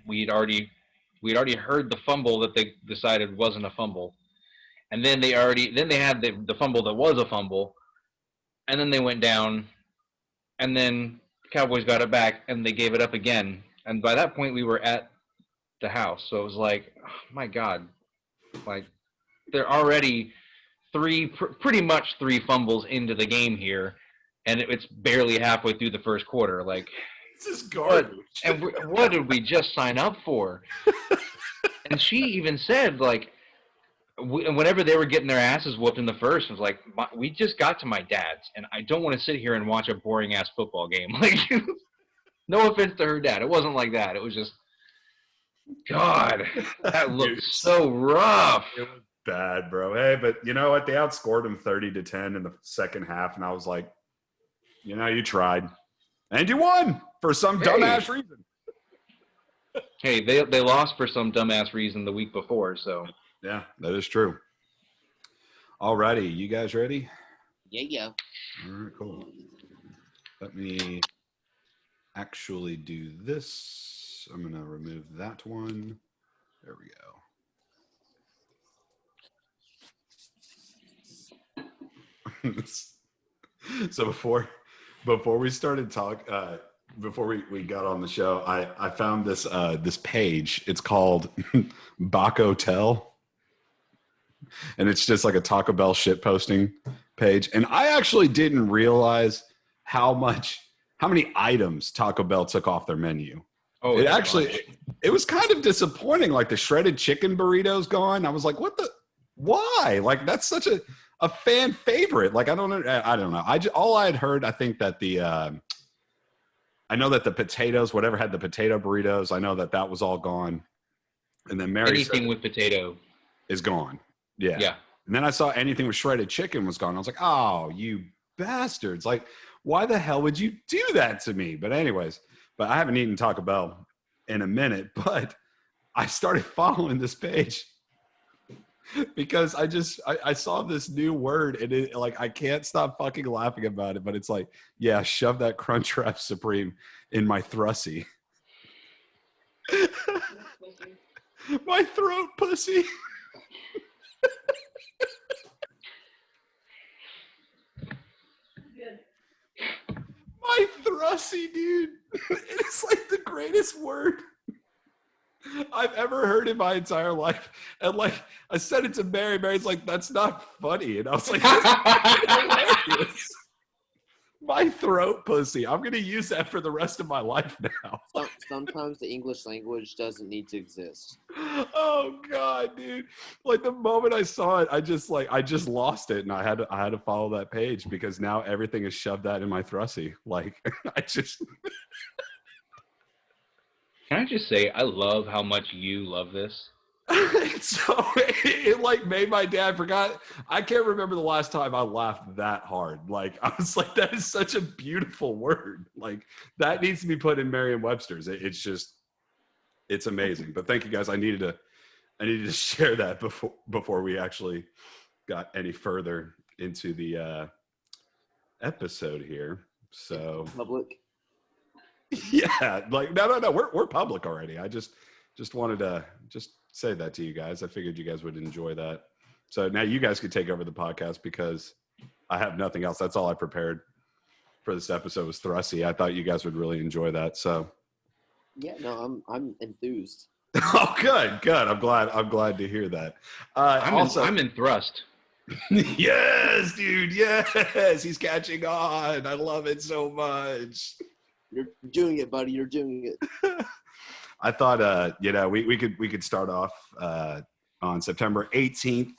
we'd already heard the fumble that they decided wasn't a fumble, and then they had the fumble that was a fumble, and then they went down, and then the Cowboys got it back, and they gave it up again. And by that point, we were at the house, so it was like, oh my God, like they're already pretty much three fumbles into the game here, and it's barely halfway through the first quarter. Like, this is garbage. What did we just sign up for? And she even said, like, whenever they were getting their asses whooped in the first, it was like, we just got to my dad's, and I don't want to sit here and watch a boring-ass football game. Like, no offense to her dad. It wasn't like that. It was just, God, that looked so rough. It was bad, bro. Hey, but you know what? They outscored them 30-10 in the second half, and I was like, you know, you tried. And you won for some dumbass reason. Hey, they lost for some dumbass reason the week before, so. Yeah, that is true. Alrighty, you guys ready? Yeah. All right, cool. Let me actually do this. I'm going to remove that one. There we go. So before we started before we got on the show, I found this page. It's called Baco Tell. And it's just like a Taco Bell shit posting page. And I actually didn't realize how many items Taco Bell took off their menu. Oh, it was kind of disappointing. Like the shredded chicken burrito's gone. I was like, why? Like that's such a fan favorite. Like I don't know. All I had heard, I think that I know that the potatoes, whatever had the potato burritos, I know that was all gone. And then Mary anything with potato is gone. Yeah. Yeah. And then I saw anything with shredded chicken was gone. I was like, oh, you bastards. Like, why the hell would you do that to me? But anyways, I haven't eaten Taco Bell in a minute, but I started following this page because I saw this new word and it, like, I can't stop fucking laughing about it, but it's like, yeah, shove that Crunchwrap Supreme in my Thrussy. My throat pussy. My Thrussy, dude. It is like the greatest word I've ever heard in my entire life. And like, I said it to Mary. Mary's like, that's not funny. And I was like, that's hilarious. My throat pussy. I'm going to use that for the rest of my life now. Sometimes the English language doesn't need to exist. Oh God, dude. Like the moment I saw it, I just lost it. And I had to follow that page because now everything is shoved out in my Thrussy. Like Can I just say, I love how much you love this. So it like made my dad forgot. I can't remember the last time I laughed that hard. Like I was like, that is such a beautiful word. Like that needs to be put in Merriam-Webster's. It's amazing. But thank you guys. I needed to share that before we actually got any further into the episode here. So public. Yeah, like no, we're public already. I just wanted to just say that to you guys. I figured you guys would enjoy that. So now you guys could take over the podcast because I have nothing else. That's all I prepared for this episode was Thrussy. I thought you guys would really enjoy that. So yeah, no, I'm enthused. Oh, good. I'm glad to hear that. I'm in thrust. Yes, dude. Yes, he's catching on. I love it so much. You're doing it, buddy. You're doing it. I thought, we could start off on September 18th,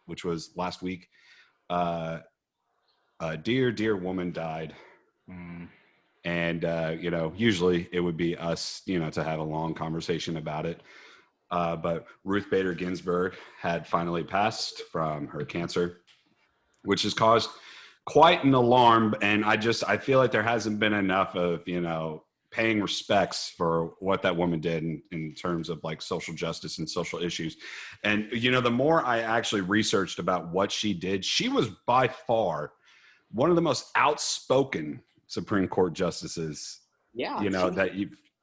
which was last week. A dear woman died. And, usually it would be us, to have a long conversation about it. But Ruth Bader Ginsburg had finally passed from her cancer, which has caused quite an alarm. And I feel like there hasn't been enough of, paying respects for what that woman did in terms of like social justice and social issues. And, the more I actually researched about what she did, she was by far one of the most outspoken Supreme Court justices, yeah, that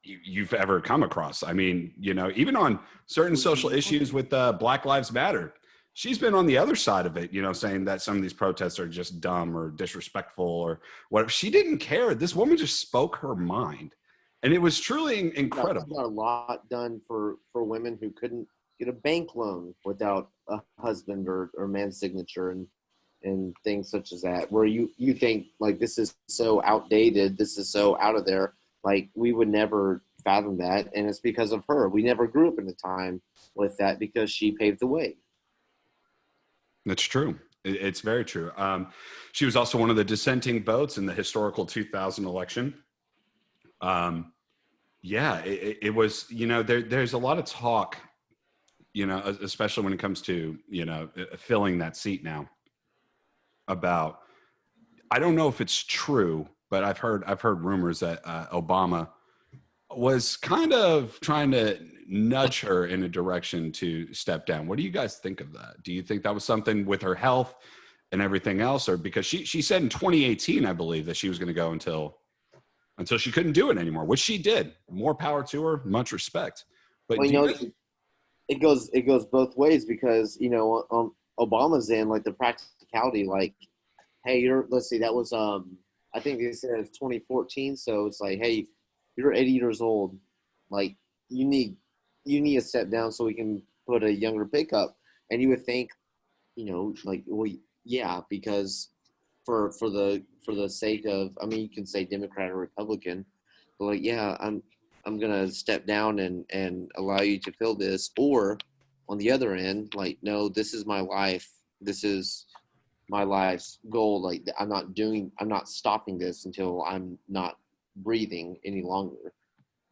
you've ever come across. I mean, you know, even on certain social issues with Black Lives Matter, she's been on the other side of it, you know, saying that some of these protests are just dumb or disrespectful or whatever. She didn't care. This woman just spoke her mind. And it was truly incredible. Got a lot done for women who couldn't get a bank loan without a husband or man's signature, and things such as that, where you think like this is so outdated, this is so out of there, like we would never fathom that, and it's because of her. We never grew up in a time with that because she paved the way. That's true. It's very true. She was also one of the dissenting votes in the historical 2000 election. Yeah, it was, you know, there's a lot of talk, you know, especially when it comes to, you know, filling that seat now, about, I don't know if it's true, but I've heard rumors that Obama was kind of trying to nudge her in a direction to step down. What do you guys think of that? Do you think that was something with her health and everything else, or because she said in 2018, I believe, that she was going to go until she couldn't do it anymore, which she did. More power to her, much respect. But well, you know, it goes both ways, because, you know, Obama's in like the practicality, like, hey, let's see, that was I think they said it's 2014, so it's like, hey, you're 80 years old, like you need to step down so we can put a younger pickup. And you would think, you know, like, well, yeah, because for the sake of, I mean, you can say Democrat or Republican, but like, yeah, I'm gonna step down and allow you to fill this. Or on the other end, like, no, this is my life. This is my life's goal. Like, I'm not stopping this until I'm not breathing any longer.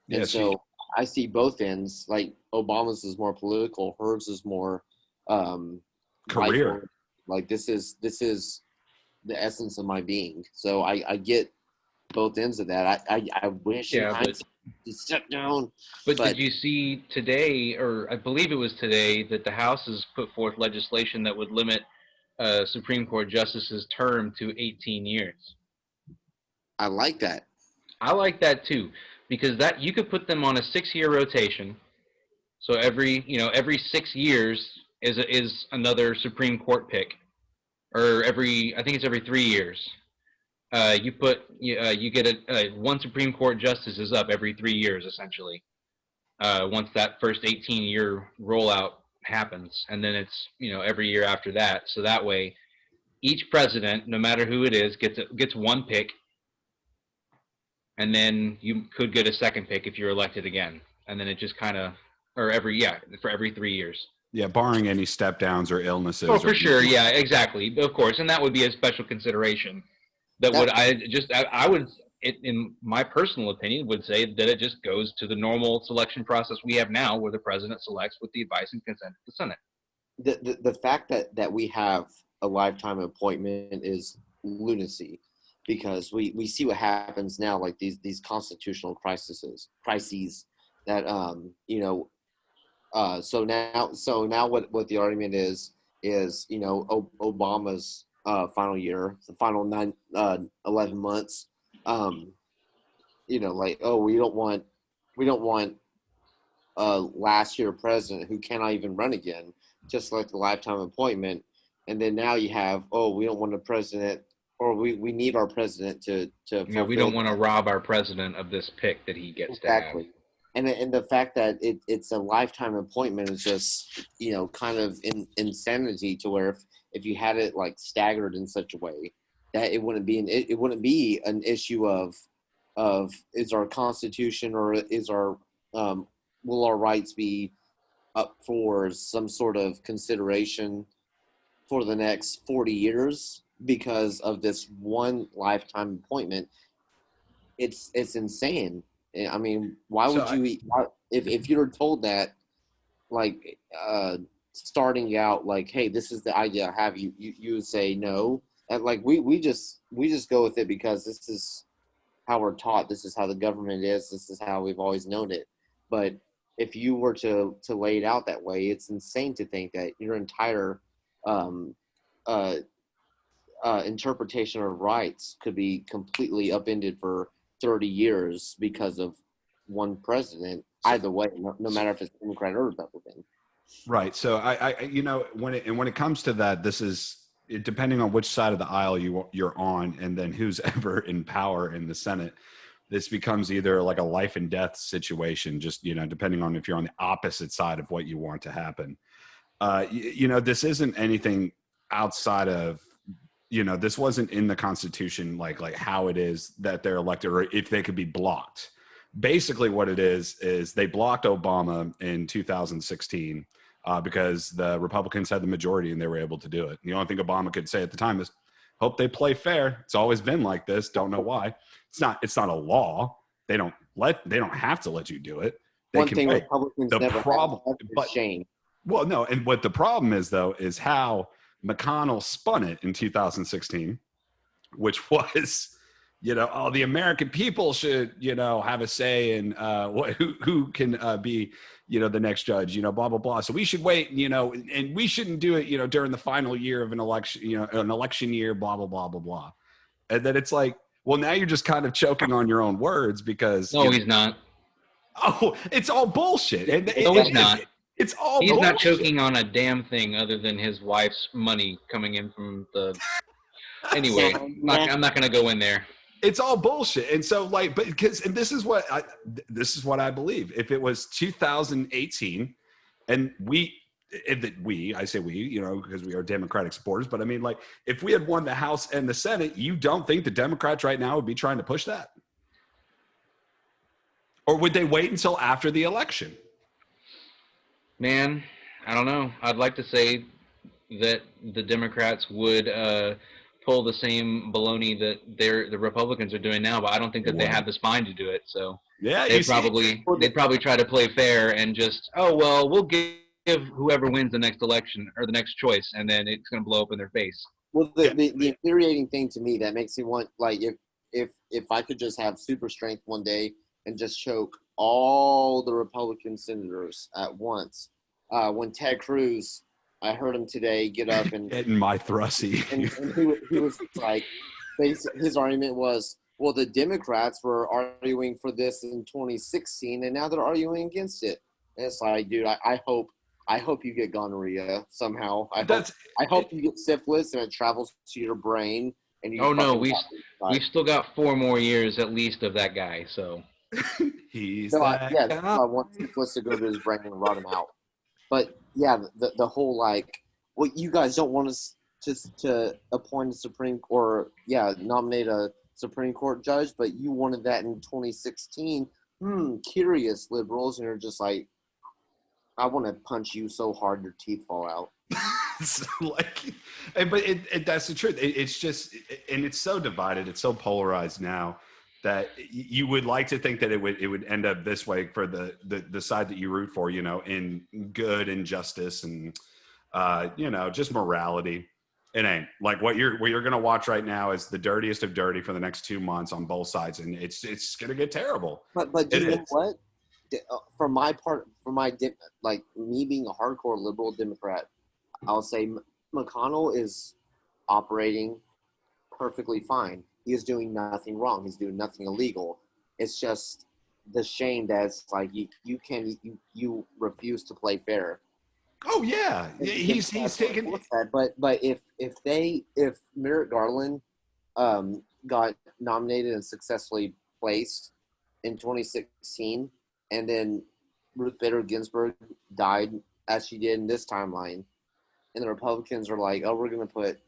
And so I see both ends. Like, Obama's is more political, hers is more career. Like, this is the essence of my being. So I get both ends of that. I wish to step down. But did you see today, or I believe it was today, that the House has put forth legislation that would limit Supreme Court justices' term to 18 years? I like that. I like that too, because that you could put them on a 6-year rotation. So every 6 years is another Supreme Court pick, or I think it's every 3 years. You get one Supreme Court justice is up every 3 years, essentially. Once that first 18-year rollout happens, and then it's, you know, every year after that. So that way, each president, no matter who it is, gets one pick, and then you could get a second pick if you're elected again, and then it just kind of, for every 3 years. Yeah, barring any step downs or illnesses. Oh, for sure, yeah, exactly, of course, and that would be a special consideration. I would, in my personal opinion, would say that it just goes to the normal selection process we have now, where the president selects with the advice and consent of the Senate. The fact that we have a lifetime appointment is lunacy, because we see what happens now, like these constitutional crises that you know, so now what the argument is, you know, Obama's final year, the final 11 months, you know, like, oh, we don't want last year president who cannot even run again, just like the lifetime appointment. And then now you have, oh, we don't want a president, or we need our president to Yeah, we don't want to rob our president of this pick that he gets to have. And the fact that it's a lifetime appointment is just, you know, kind of insanity, to where if you had it like staggered in such a way that it wouldn't be an issue of is our Constitution, or is our will our rights be up for some sort of consideration for the next 40 years because of this one lifetime appointment. It's insane. I mean, if you're told that, like, starting out, like, hey, this is the idea I have, you would say no. And like, we just go with it because this is how we're taught, this is how the government is, this is how we've always known it. But if you were to lay it out that way, it's insane to think that your entire interpretation of rights could be completely upended for 30 years because of one president either way, no matter if it's Democrat or Republican. Right. So I when it comes to that, this is depending on which side of the aisle you're on, and then who's ever in power in the Senate. This becomes either like a life and death situation, just depending on if you're on the opposite side of what you want to happen. This isn't anything outside of this wasn't in the Constitution like how it is that they're elected, or if they could be blocked. Basically, what it is they blocked Obama in 2016. Because the Republicans had the majority and they were able to do it. The only thing Obama could say at the time is, "Hope they play fair." It's always been like this. Don't know why. It's not a law. They don't have to let you do it. They One can thing wait. Republicans The never problem, have is but shame. well, no, and what the problem is though is how McConnell spun it in 2016, which was, the American people should, have a say in who can be, the next judge, blah, blah, blah. So we should wait, and we shouldn't do it, during the final year of an election, an election year, blah, blah, blah, blah, blah. And then it's like, well, now you're just kind of choking on your own words because. No, he's not. Oh, it's all bullshit. And No, he's not. It's all He's bullshit. not choking on a damn thing other than his wife's money coming in from the. Anyway, I'm not going to go in there. It's all bullshit. And so and this is what I believe. If it was 2018 and I say we, because we are Democratic supporters, but I mean, if we had won the House and the Senate, you don't think the Democrats right now would be trying to push that? Or would they wait until after the election? Man, I don't know. I'd like to say that the Democrats would pull the same baloney that the Republicans are doing now, but I don't think that they have the spine to do it. So yeah, they'd probably try to play fair and just, we'll give whoever wins the next election or the next choice, and then it's going to blow up in their face. Well, the infuriating thing to me that makes me want, if I could just have super strength one day and just choke all the Republican senators at once. When Ted Cruz, I heard him today get up and getting my Thrussy. and he was like, his argument was, well, the Democrats were arguing for this in 2016, and now they're arguing against it. And it's like, dude, I hope you get gonorrhea somehow. I hope you get syphilis and it travels to your brain. And you we've still got 4 more years at least of that guy. So he's I want syphilis to go to his brain and rot him out. But yeah, the whole you guys don't want us to appoint nominate a Supreme Court judge, but you wanted that in 2016. Curious liberals, and you're just like, I want to punch you so hard your teeth fall out. But that's the truth. It's just, and it's so divided. It's so polarized now that you would like to think that it would end up this way for the side that you root for, in good and justice and just morality. It ain't. Like what you're going to watch right now is the dirtiest of dirty for the next 2 months on both sides, and it's going to get terrible. But you know what? For my part, me being a hardcore liberal Democrat, I'll say McConnell is operating perfectly fine. He is doing nothing wrong. He's doing nothing illegal. It's just the shame that it's like you refuse to play fair. Oh yeah, he's taking. But if Merrick Garland got nominated and successfully placed in 2016, and then Ruth Bader Ginsburg died as she did in this timeline, and the Republicans are like, oh, we're going to put,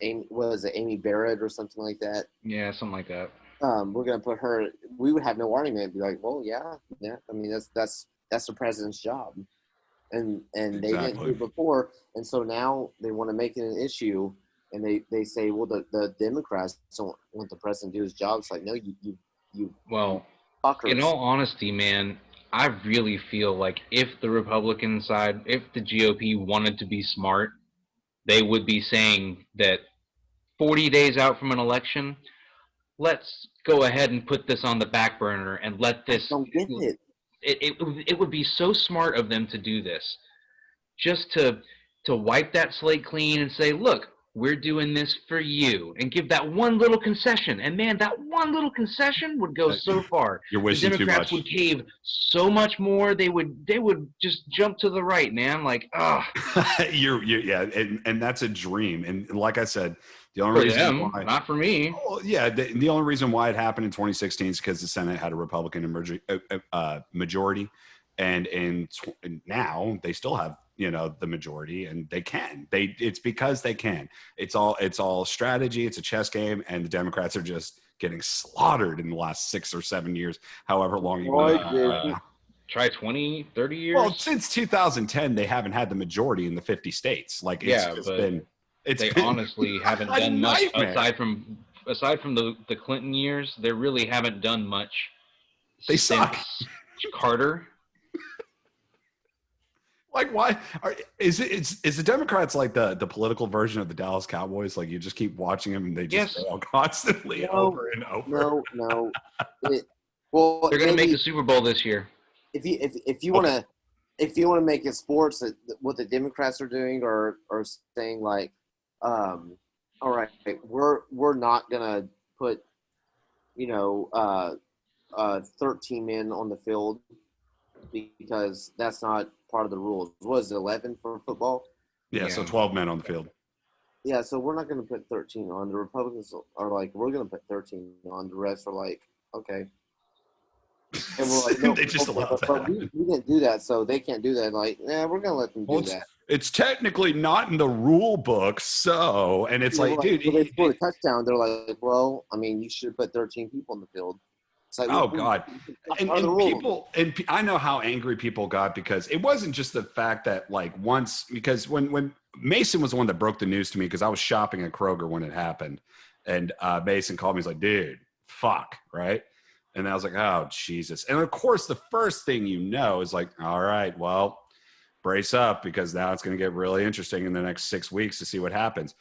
Amy Barrett or something like that? Yeah, something like that. We're going to put her. We would have no argument. Be like, well, yeah. I mean, that's the president's job, and exactly. They didn't do it before, and so now they want to make it an issue, and they say, well, the Democrats don't want the president to do his job. It's like, no, you. Well, fuckers. In all honesty, man, I really feel like if the Republican side, if the GOP wanted to be smart, they would be saying that 40 days out from an election, let's go ahead and put this on the back burner and let this. I don't get it. It would be so smart of them to do this, just to wipe that slate clean and say, look, we're doing this for you, and give that one little concession. And man, that one little concession would go so far. You're The wishing too Democrats much. would cave so much more. They would just jump to the right, man. Like, Yeah, and that's a dream. And like I said, the only for reason them, why, not for me. well, yeah, the only reason why it happened in 2016 is because the Senate had a Republican majority, and now they still have the majority, and it's because they can. It's all strategy. It's a chess game, and the Democrats are just getting slaughtered in the last 6 or 7 years, however long you want to. Try 20, 30 years. Well, since 2010, they haven't had the majority in the 50 states. Like they honestly haven't done much aside from the Clinton years. They really haven't done much. They suck. Carter. Like, why is the Democrats like the political version of the Dallas Cowboys? Like, you just keep watching them and they just fail constantly over and over. No. Well, they're going to make the Super Bowl this year. If you want to make it sports, what the Democrats are doing or saying like, all right, we're not gonna put 13 men on the field because that's not part of the rules. Was it 11 for football? Yeah, so 12 men on the field. Yeah, so we're not going to put 13 on. The Republicans are like, we're going to put 13 on. The rest are like, okay. And we're like, no, they just allow that. But we didn't do that, so they can't do that. Like, we're going to let them do that. It's technically not in the rule book, so, and it's like, dude. So they score a touchdown. They're like, well, I mean, you should put 13 people on the field. It's like, oh, God. And people, and I know how angry people got because it wasn't just the fact that, like, because when Mason was the one that broke the news to me because I was shopping at Kroger when it happened. And Mason called me. He's like, dude, fuck, right? And I was like, oh, Jesus. And, of course, the first thing is like, all right, well, brace up because now it's going to get really interesting in the next 6 weeks to see what happens.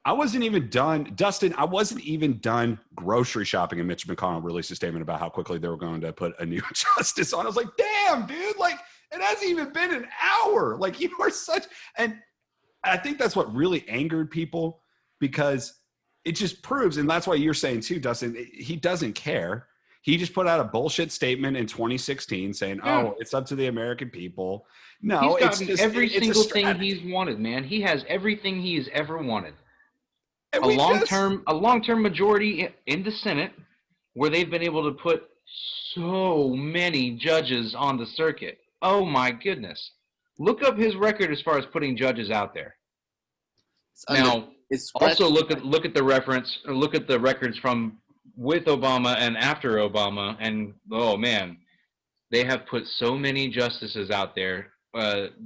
I wasn't even done. Dustin, I wasn't even done grocery shopping, and Mitch McConnell released a statement about how quickly they were going to put a new justice on. I was like, damn, dude, like, it hasn't even been an hour. Like, you are such – and I think that's what really angered people because it just proves – and that's why you're saying too, Dustin, he doesn't care. He just put out a bullshit statement in 2016 saying, oh, it's up to the American people. No, he's gotten every single thing he's wanted, man. He has everything he's ever wanted. A long-term majority in the Senate where they've been able to put so many judges on the circuit. Oh, my goodness. Look up his record as far as putting judges out there. Now, also look at the reference, or look at the records from with Obama and after Obama, and oh man, they have put so many justices out there,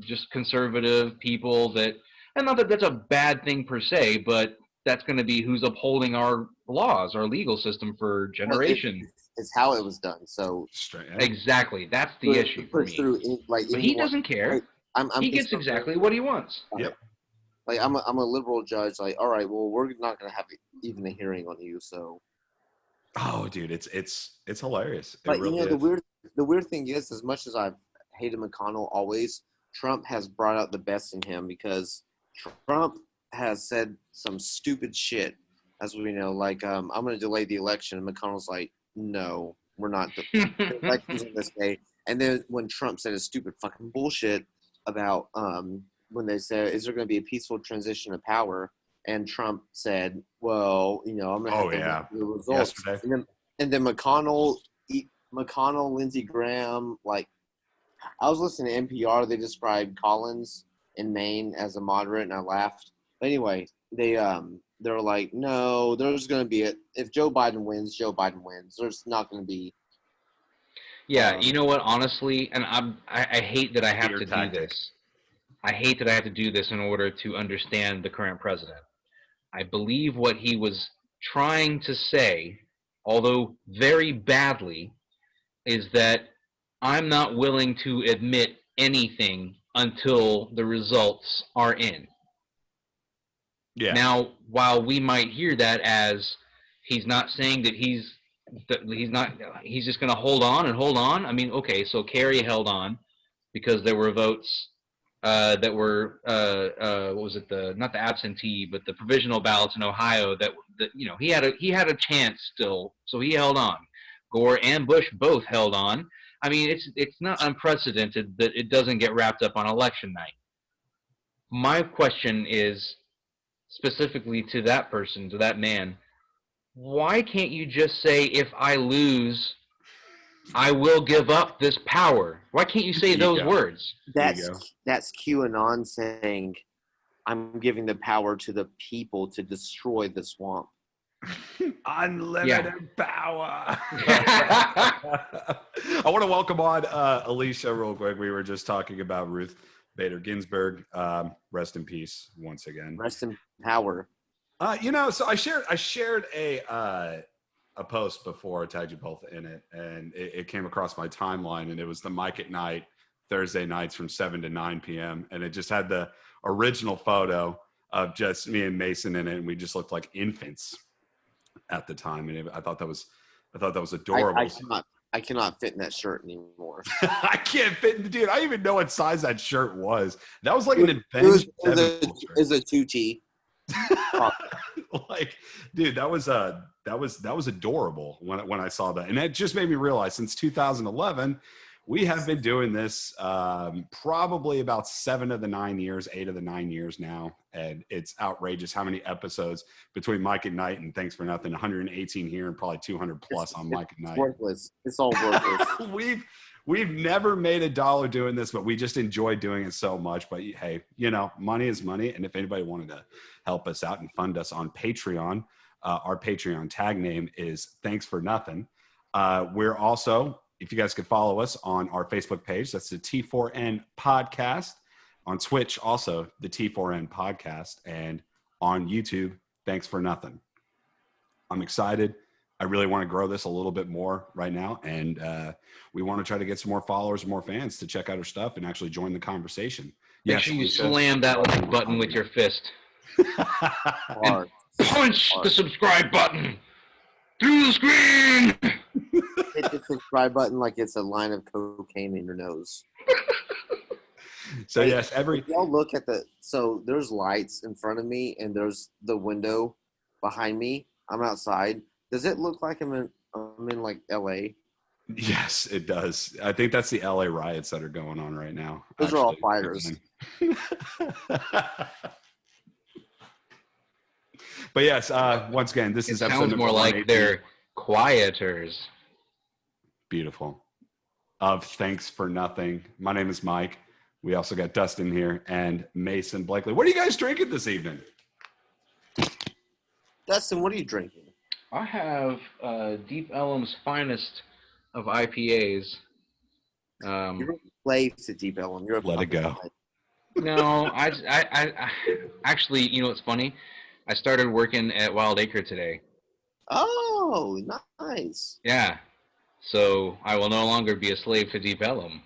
just conservative people that, and not that that's a bad thing per se, but that's going to be who's upholding our laws, our legal system for generations. It's how it was done. So exactly, that's the issue for me. But he doesn't care. He gets exactly what he wants. Yep. Like I'm a liberal judge. Like, all right, well, we're not going to have even a hearing on you. So. Oh, dude, it's hilarious. But really the weird thing is, as much as I've hated McConnell always, Trump has brought out the best in him because Trump has said some stupid shit, as we know, like I'm going to delay the election, and McConnell's like, no, we're not. The election's on this day. And then when Trump said his stupid fucking bullshit about when they said, is there going to be a peaceful transition of power? And Trump said, well, I'm going to have to look the results. And then McConnell, Lindsey Graham, like, I was listening to NPR. They described Collins in Maine as a moderate, and I laughed. But anyway, they're like, no, there's going to be if Joe Biden wins, Joe Biden wins. There's not going to be. Yeah, you know what? Honestly, and I hate that I have to do this. I hate that I have to do this in order to understand the current president. I believe what he was trying to say, although very badly, is that I'm not willing to admit anything until the results are in. Yeah. Now, while we might hear that as he's not saying that he's just going to hold on and hold on. I mean, okay, so Kerry held on because there were votes that were what was it, the not the absentee but the provisional ballots in Ohio that he had a chance still, so he held on. Gore and Bush both held on. I mean, it's not unprecedented that it doesn't get wrapped up on election night. My question is specifically to that person, to that man, why can't you just say, if I lose, I will give up this power? Why can't you say those words? That's QAnon saying, I'm giving the power to the people to destroy the swamp. Unlimited power. I want to welcome on Alicia real quick. We were just talking about Ruth Bader Ginsburg. Rest in peace once again. Rest in power. So I shared a post before. I tagged you both in it, and it came across my timeline, and it was the Mike at Night Thursday nights from 7 to 9 p.m. And it just had the original photo of just me and Mason in it, and we just looked like infants at the time, and I thought that was adorable. I cannot fit in that shirt anymore. I can't fit, dude. I didn't even know what size that shirt was. That was like an adventure. It was a 2T. Like, dude, that was adorable when I saw that, and that just made me realize since 2011. We have been doing this probably about 8 of the 9 years now. And it's outrageous how many episodes between Mike at Night and Thanks for Nothing, 118 here and probably 200 plus on Mike at Night. It's worthless. It's all worthless. We've never made $1 doing this, but we just enjoy doing it so much. But hey, money is money. And if anybody wanted to help us out and fund us on Patreon, our Patreon tag name is Thanks for Nothing. We're also, if you guys could follow us on our Facebook page, that's the T4N podcast. On Twitch, also the T4N podcast. And on YouTube, Thanks for Nothing. I'm excited. I really want to grow this a little bit more right now. And we want to try to get some more followers and more fans to check out our stuff and actually join the conversation. Make sure you slam that like button with your fist. And punch the subscribe button through the screen. Hit the subscribe button like it's a line of cocaine in your nose. So yes, if y'all look at so there's lights in front of me and there's the window behind me. I'm outside. Does it look like I'm in like LA? Yes, it does. I think that's the LA riots that are going on right now. Those are all fighters. But yes, once again, this is episode sounds more like they're quieters. Beautiful. Of Thanks for Nothing. My name is Mike. We also got Dustin here and Mason Blakely. What are you guys drinking this evening? Dustin, what are you drinking? I have Deep Ellum's finest of IPAs. You're a slave to Deep Ellum. You're a Let it go. No, I actually, you know what's funny? I started working at Wild Acre today. Oh, nice. Yeah. So I will no longer be a slave to Deep Ellum.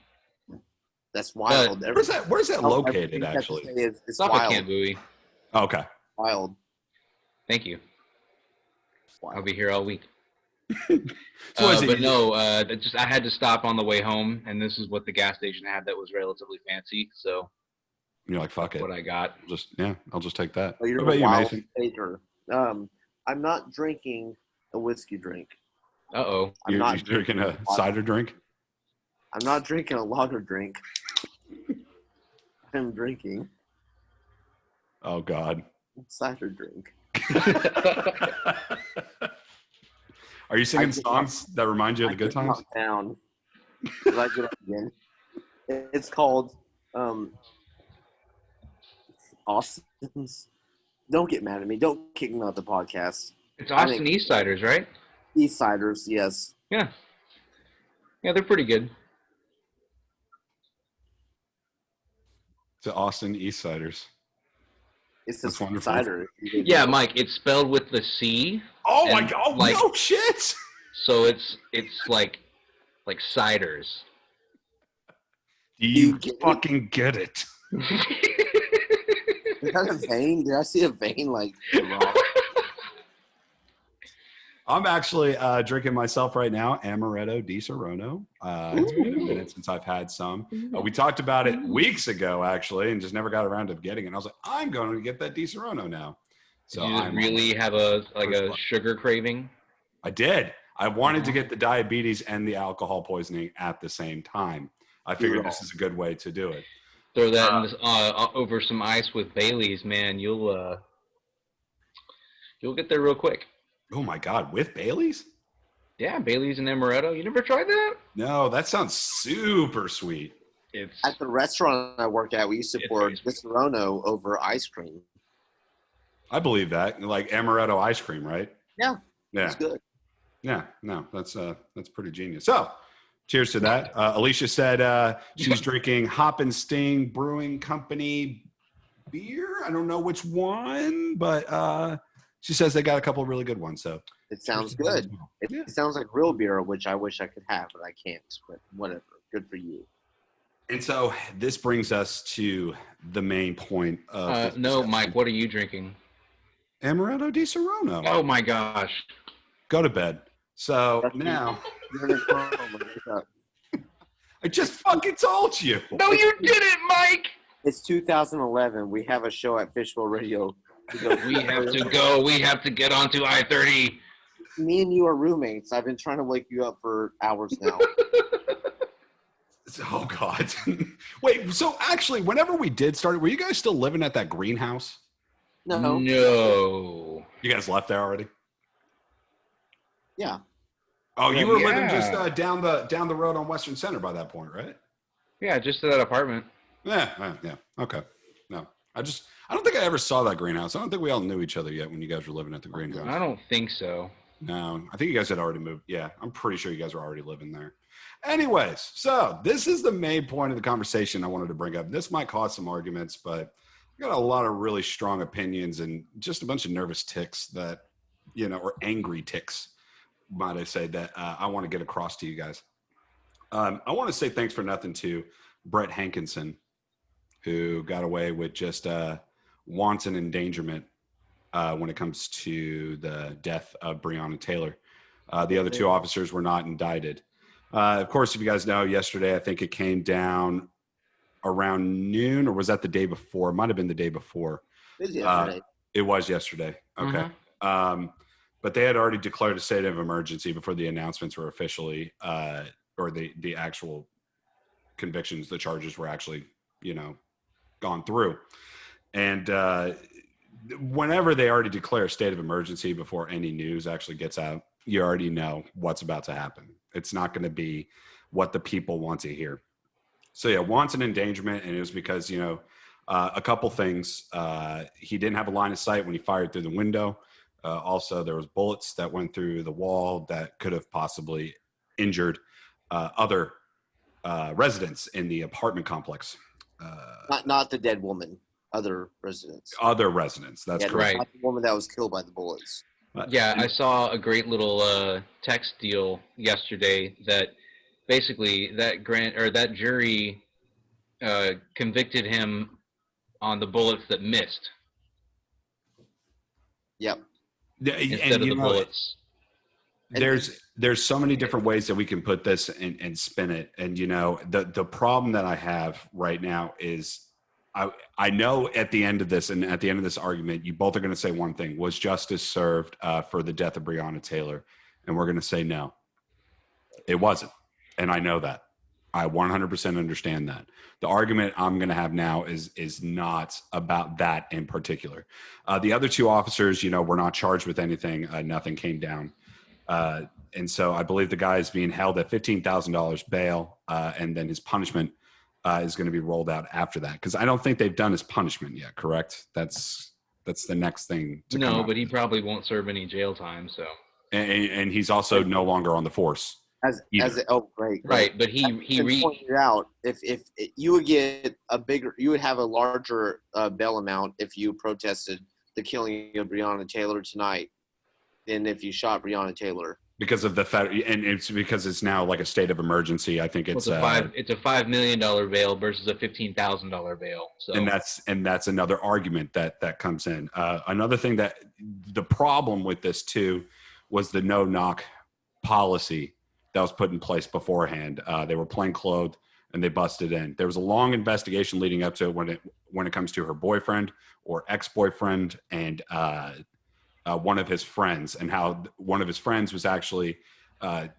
That's wild. Where's that located, actually? It's Stop wild. at Camp Bowie. Okay. Wild. Thank you. Wild. I'll be here all week. So but no, I had to stop on the way home, and this is what the gas station had that was relatively fancy. So you're like, fuck it. What I got. I'll just take that. Oh, you're what about a you, Mason? Taker. I'm not drinking a whiskey drink. Uh-oh. You're drinking a cider drink? I'm not drinking a lager drink. I'm drinking. Oh, God. Cider drink. Are you singing songs that remind you of the good times? Down. I get up again. It's called Austin's. Don't get mad at me. Don't kick me out the podcast. It's Austin East Ciders, right? East Ciders, yes. Yeah. Yeah, they're pretty good. To Austin East Ciders. It's a wonderful. cider. Yeah, Mike, it's spelled with the C. Oh my God! Like, no shit. So it's like ciders. Do you fucking get it? Is that a vein? Did I see a vein like? I'm actually drinking myself right now, Amaretto di Serono. It's been a minute since I've had some. We talked about it weeks ago, actually, and just never got around to getting it. And I was like, I'm going to get that di Serono now. Did So you just really have a sugar craving? I did. I wanted to get the diabetes and the alcohol poisoning at the same time. I figured this is a good way to do it. Throw that in this, over some ice with Bailey's, man. You'll get there real quick. Oh my God, with Bailey's? Yeah, Bailey's and Amaretto. You never tried that? No, that sounds super sweet. It's At the restaurant I work at, we used to pour Disaronno over ice cream. I believe that. Like Amaretto ice cream, right? Yeah. Yeah. It's good. Yeah, no, that's pretty genius. So, cheers to that. Alicia said she's drinking Hop and Sting Brewing Company beer. I don't know which one, but she says they got a couple of really good ones. So it sounds good. It sounds like real beer, which I wish I could have, but I can't. But whatever. Good for you. And so this brings us to the main point of no, Mike, what are you drinking? Amaretto di Serono. Oh my gosh. Go to bed. So now I just fucking told you. No, you didn't, Mike. It's 2011. We have a show at Fishbowl Radio. We have to go. We have to get onto I-30. Me and you are roommates. I've been trying to wake you up for hours now. Oh, God. Wait, so actually, whenever we did start, were you guys still living at that greenhouse? No. No. You guys left there already? Yeah. Oh, you were living just down the road on Western Center by that point, right? Yeah, just to that apartment. Yeah. Okay. No, I don't think I ever saw that greenhouse. I don't think we all knew each other yet when you guys were living at the greenhouse. I don't think so. No, I think you guys had already moved. Yeah, I'm pretty sure you guys were already living there. Anyways, so this is the main point of the conversation I wanted to bring up. This might cause some arguments, but I got a lot of really strong opinions and just a bunch of nervous ticks that, or angry ticks, might I say, that I want to get across to you guys. I want to say thanks for nothing to Brett Hankinson, who got away with just wanton endangerment when it comes to the death of Breonna Taylor. The other two officers were not indicted. Of course, if you guys know, yesterday, I think it came down around noon, or was that the day before? It might have been the day before. It was yesterday. It was yesterday. Okay. But they had already declared a state of emergency before the announcements were officially, or the actual convictions, the charges were actually, gone through. And whenever they already declare a state of emergency before any news actually gets out, you already know what's about to happen. It's not going to be what the people want to hear. So yeah, wanton endangerment, and it was because, a couple things. He didn't have a line of sight when he fired through the window. Also, there was bullets that went through the wall that could have possibly injured other residents in the apartment complex. Not the dead woman. Other residents. Other residents. That's correct. Not the woman that was killed by the bullets. Yeah, I saw a great little text deal yesterday that basically that jury convicted him on the bullets that missed. Yep. Instead of the bullets. There's so many different ways that we can put this and spin it. And the problem that I have right now is I know at the end of this and at the end of this argument, you both are going to say one thing: was justice served for the death of Breonna Taylor? And we're going to say no, it wasn't. And I know that. I 100% understand that. The argument I'm going to have now is not about that in particular. The other two officers, were not charged with anything. Nothing came down. And so I believe the guy is being held at $15,000 bail, and then his punishment is going to be rolled out after that. Because I don't think they've done his punishment yet, correct? That's the next thing to come up. But he probably won't serve any jail time. So. And he's also no longer on the force. Right. But he pointed out if you would get you would have a larger bail amount if you protested the killing of Breonna Taylor tonight than if you shot Breonna Taylor. Because of and it's because it's now like a state of emergency. I think it's a $5 million bail versus a $15,000 bail. So and that's another argument that comes in. Another thing that the problem with this too, was the no-knock policy that was put in place beforehand. They were plainclothed and they busted in. There was a long investigation leading up to it when it comes to her boyfriend or ex-boyfriend and one of his friends, and how one of his friends was actually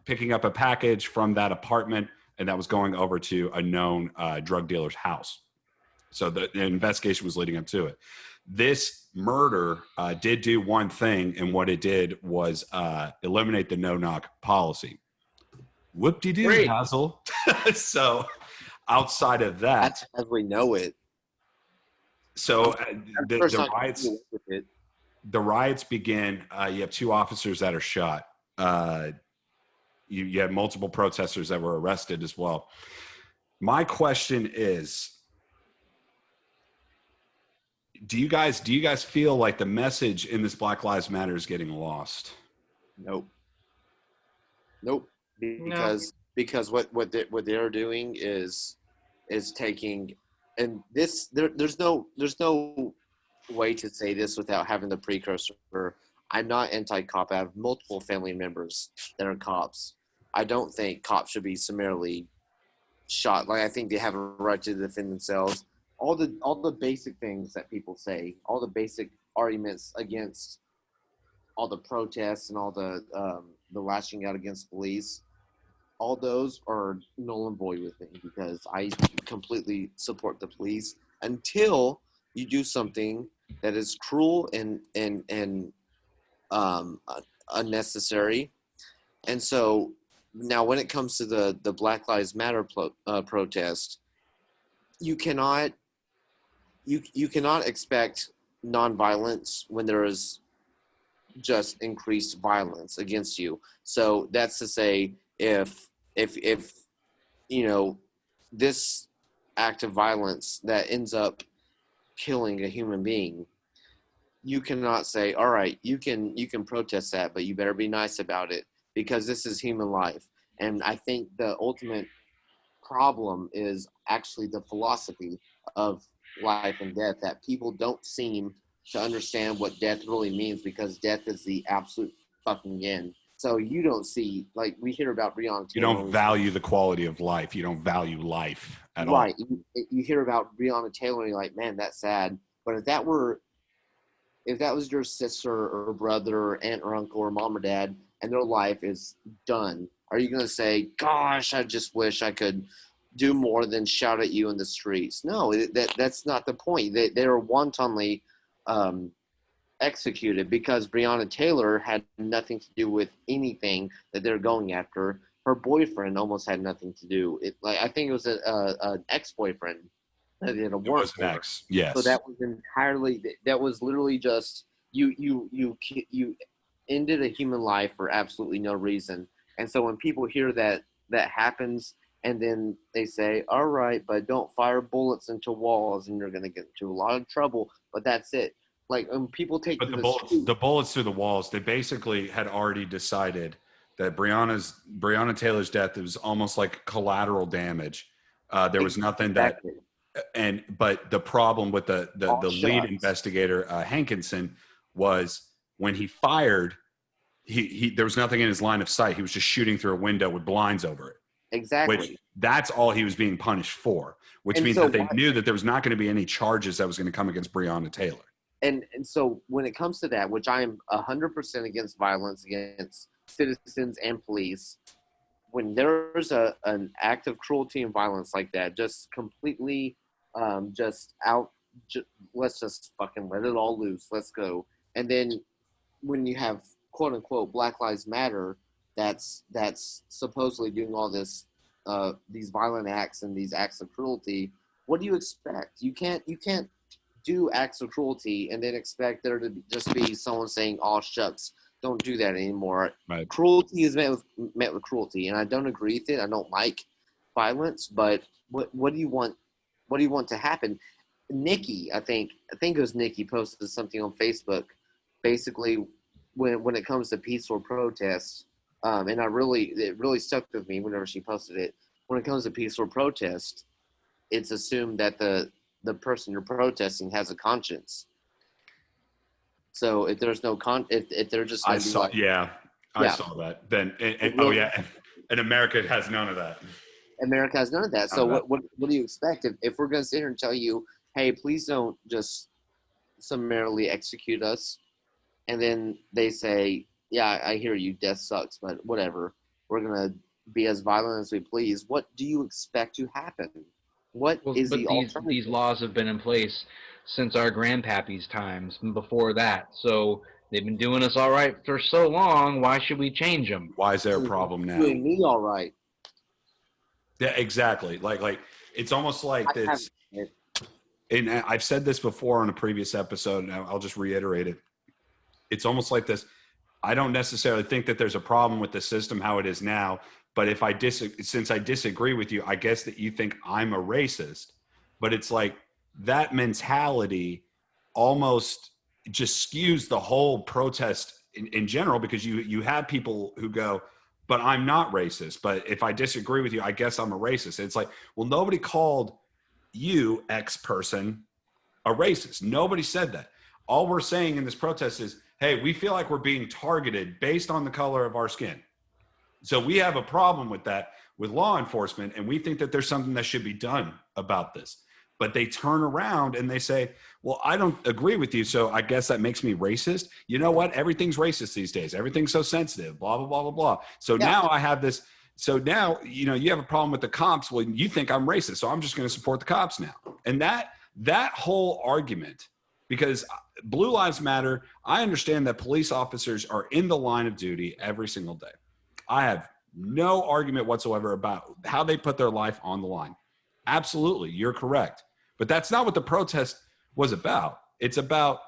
picking up a package from that apartment, and that was going over to a known drug dealer's house. So the investigation was leading up to it. This murder did do one thing, and what it did was eliminate the no-knock policy. Whoop-de-doo, Great. Basil. So outside of that, That's as we know it. so Of course, the I riots, agree with it. the riots begin. You have 2 officers that are shot. You have multiple protesters that were arrested as well. My question is, do you guys feel like the message in this Black Lives Matter is getting lost? Nope. Because what they're doing is taking, and this there's no way to say this without having the precursor. I'm not anti-cop. I have multiple family members that are cops. I don't think cops should be summarily shot. Like, I think they have a right to defend themselves. All the basic things that people say, all the basic arguments against all the protests and all the lashing out against police, all those are null and void with me, because I completely support the police until you do something that is cruel and unnecessary. And so now, when it comes to the Black Lives Matter protest, you cannot expect nonviolence when there is just increased violence against you. So that's to say, if this act of violence that ends up killing a human being, you cannot say, all right, you can protest that, but you better be nice about it, because this is human life. And I think the ultimate problem is actually the philosophy of life and death, that people don't seem to understand what death really means, because death is the absolute fucking end. So you don't see, like, we hear about Breonna Taylor. You don't value the quality of life. You don't value life at all. Right. You hear about Breonna Taylor and you're like, man, that's sad. But if that was your sister or brother or aunt or uncle or mom or dad, and their life is done, are you going to say, gosh, I just wish I could do more than shout at you in the streets? No, that's not the point. They are wantonly executed, because Breonna Taylor had nothing to do with anything that they're going after. Her boyfriend almost had nothing to do. I think it was an ex-boyfriend that did a work for. Ex, yes. So that was literally just you ended a human life for absolutely no reason. And so when people hear that happens, and then they say, all right, but don't fire bullets into walls and you're going to get into a lot of trouble, but that's it. Like, when people take but the bullets through the walls, they basically had already decided that Breonna Taylor's death was almost like collateral damage. There was nothing that, but the problem with the lead investigator, Hankinson, was when he fired, he there was nothing in his line of sight. He was just shooting through a window with blinds over it. Exactly. Which that's all he was being punished for, which means that they knew that there was not going to be any charges that was going to come against Breonna Taylor. And so when it comes to that, which I am 100% against violence against citizens and police, when there's an act of cruelty and violence like that, just completely let's just fucking let it all loose. Let's go. And then when you have quote unquote Black Lives Matter, that's supposedly doing all this, these violent acts and these acts of cruelty, what do you expect? You can't do acts of cruelty and then expect there to just be someone saying, "Oh shucks, don't do that anymore." Right. Cruelty is met with cruelty, and I don't agree with it. I don't like violence, but what do you want? What do you want to happen? Nikki, I think it was Nikki, posted something on Facebook, basically when it comes to peaceful protests, and it really stuck with me whenever she posted it. When it comes to peaceful protest, it's assumed that the person you're protesting has a conscience. So if there's no if they're just I saw, like, yeah, I saw that. Then, oh yeah, and America has none of that. America has none of that. So what do you expect if we're going to sit here and tell you, hey, please don't just summarily execute us, and then they say, yeah, I hear you, death sucks, but whatever, we're going to be as violent as we please. What do you expect to happen? What is the alternative? These laws have been in place since our grandpappy's times and before that. So they've been doing us all right for so long. Why should we change them? Why is there a problem now? Doing me all right. Yeah, exactly. Like it's almost like this. And I've said this before on a previous episode, and I'll just reiterate it. It's almost like this. I don't necessarily think that there's a problem with the system how it is now, but if since I disagree with you, I guess that you think I'm a racist. But it's like that mentality almost just skews the whole protest in general, because you have people who go, but I'm not racist. But if I disagree with you, I guess I'm a racist. It's like, well, nobody called you, X person, a racist. Nobody said that. All we're saying in this protest is, hey, we feel like we're being targeted based on the color of our skin. So we have a problem with that with law enforcement, and we think that there's something that should be done about this. But they turn around and they say, well, I don't agree with you, so I guess that makes me racist. You know what? Everything's racist these days. Everything's so sensitive, blah, blah, blah, blah, blah. So now I have this. So now, you have a problem with the cops. Well, you think I'm racist, so I'm just going to support the cops now. And that whole argument, because Blue Lives Matter, I understand that police officers are in the line of duty every single day. I have no argument whatsoever about how they put their life on the line. Absolutely, you're correct. But that's not what the protest was about. It's about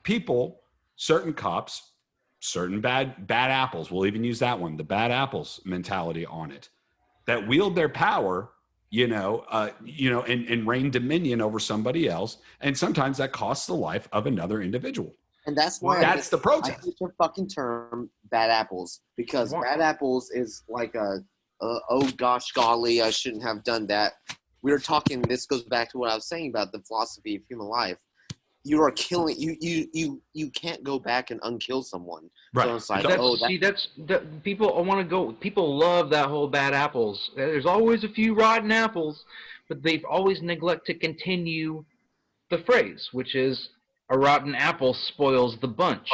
people, certain cops, certain bad apples. We'll even use that one, the bad apples mentality on it, that wield their power, and reign dominion over somebody else. And sometimes that costs the life of another individual. And that's why that's the protest. I hate the fucking term bad apples, because bad apples is like oh gosh golly, I shouldn't have done that. We were talking, this goes back to what I was saying about the philosophy of human life. You are killing, you can't go back and unkill someone. Right. So it's like, people love that whole bad apples. There's always a few rotten apples, but they've always neglect to continue the phrase, which is a rotten apple spoils the bunch.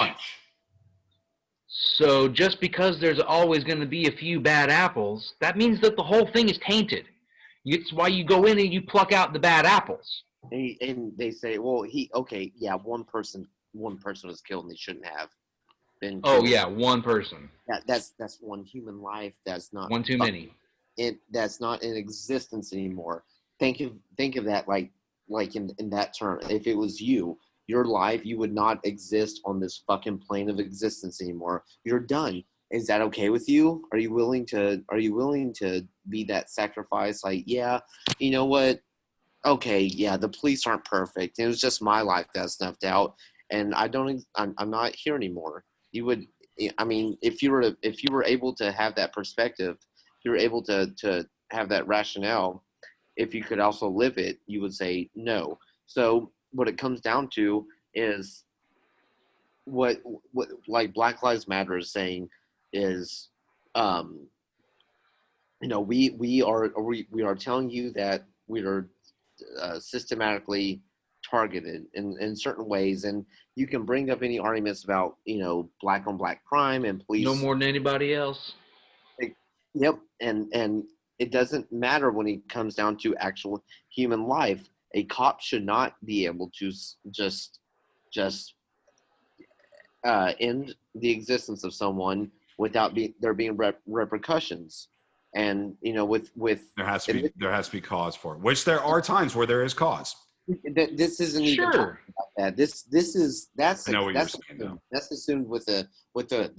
So just because there's always going to be a few bad apples, that means that the whole thing is tainted. It's why you go in and you pluck out the bad apples. And they say, well, one person was killed and they shouldn't have been killed. Oh yeah, one person. That's one human life. That's not one too many. That's not in existence anymore. Think of that like in that term. If it was your life, you would not exist on this fucking plane of existence anymore. You're done. Is that okay with you? Are you willing to be that sacrifice? Like, yeah, you know what? Okay, yeah, the police aren't perfect. It was just my life that snuffed out, and I'm not here anymore. You would, I mean, if you were able to have that perspective, if you were able to have that rationale, if you could also live it, you would say no. So what it comes down to is what like Black Lives Matter is saying is, we are telling you that we are systematically targeted in certain ways, and you can bring up any arguments about black on black crime and police no more than anybody else. Yep, and it doesn't matter when it comes down to actual human life. A cop should not be able to just end the existence of someone without there being repercussions. And with there has to be cause for it, which there are times where there is cause. This isn't even talking about that. That's assumed with the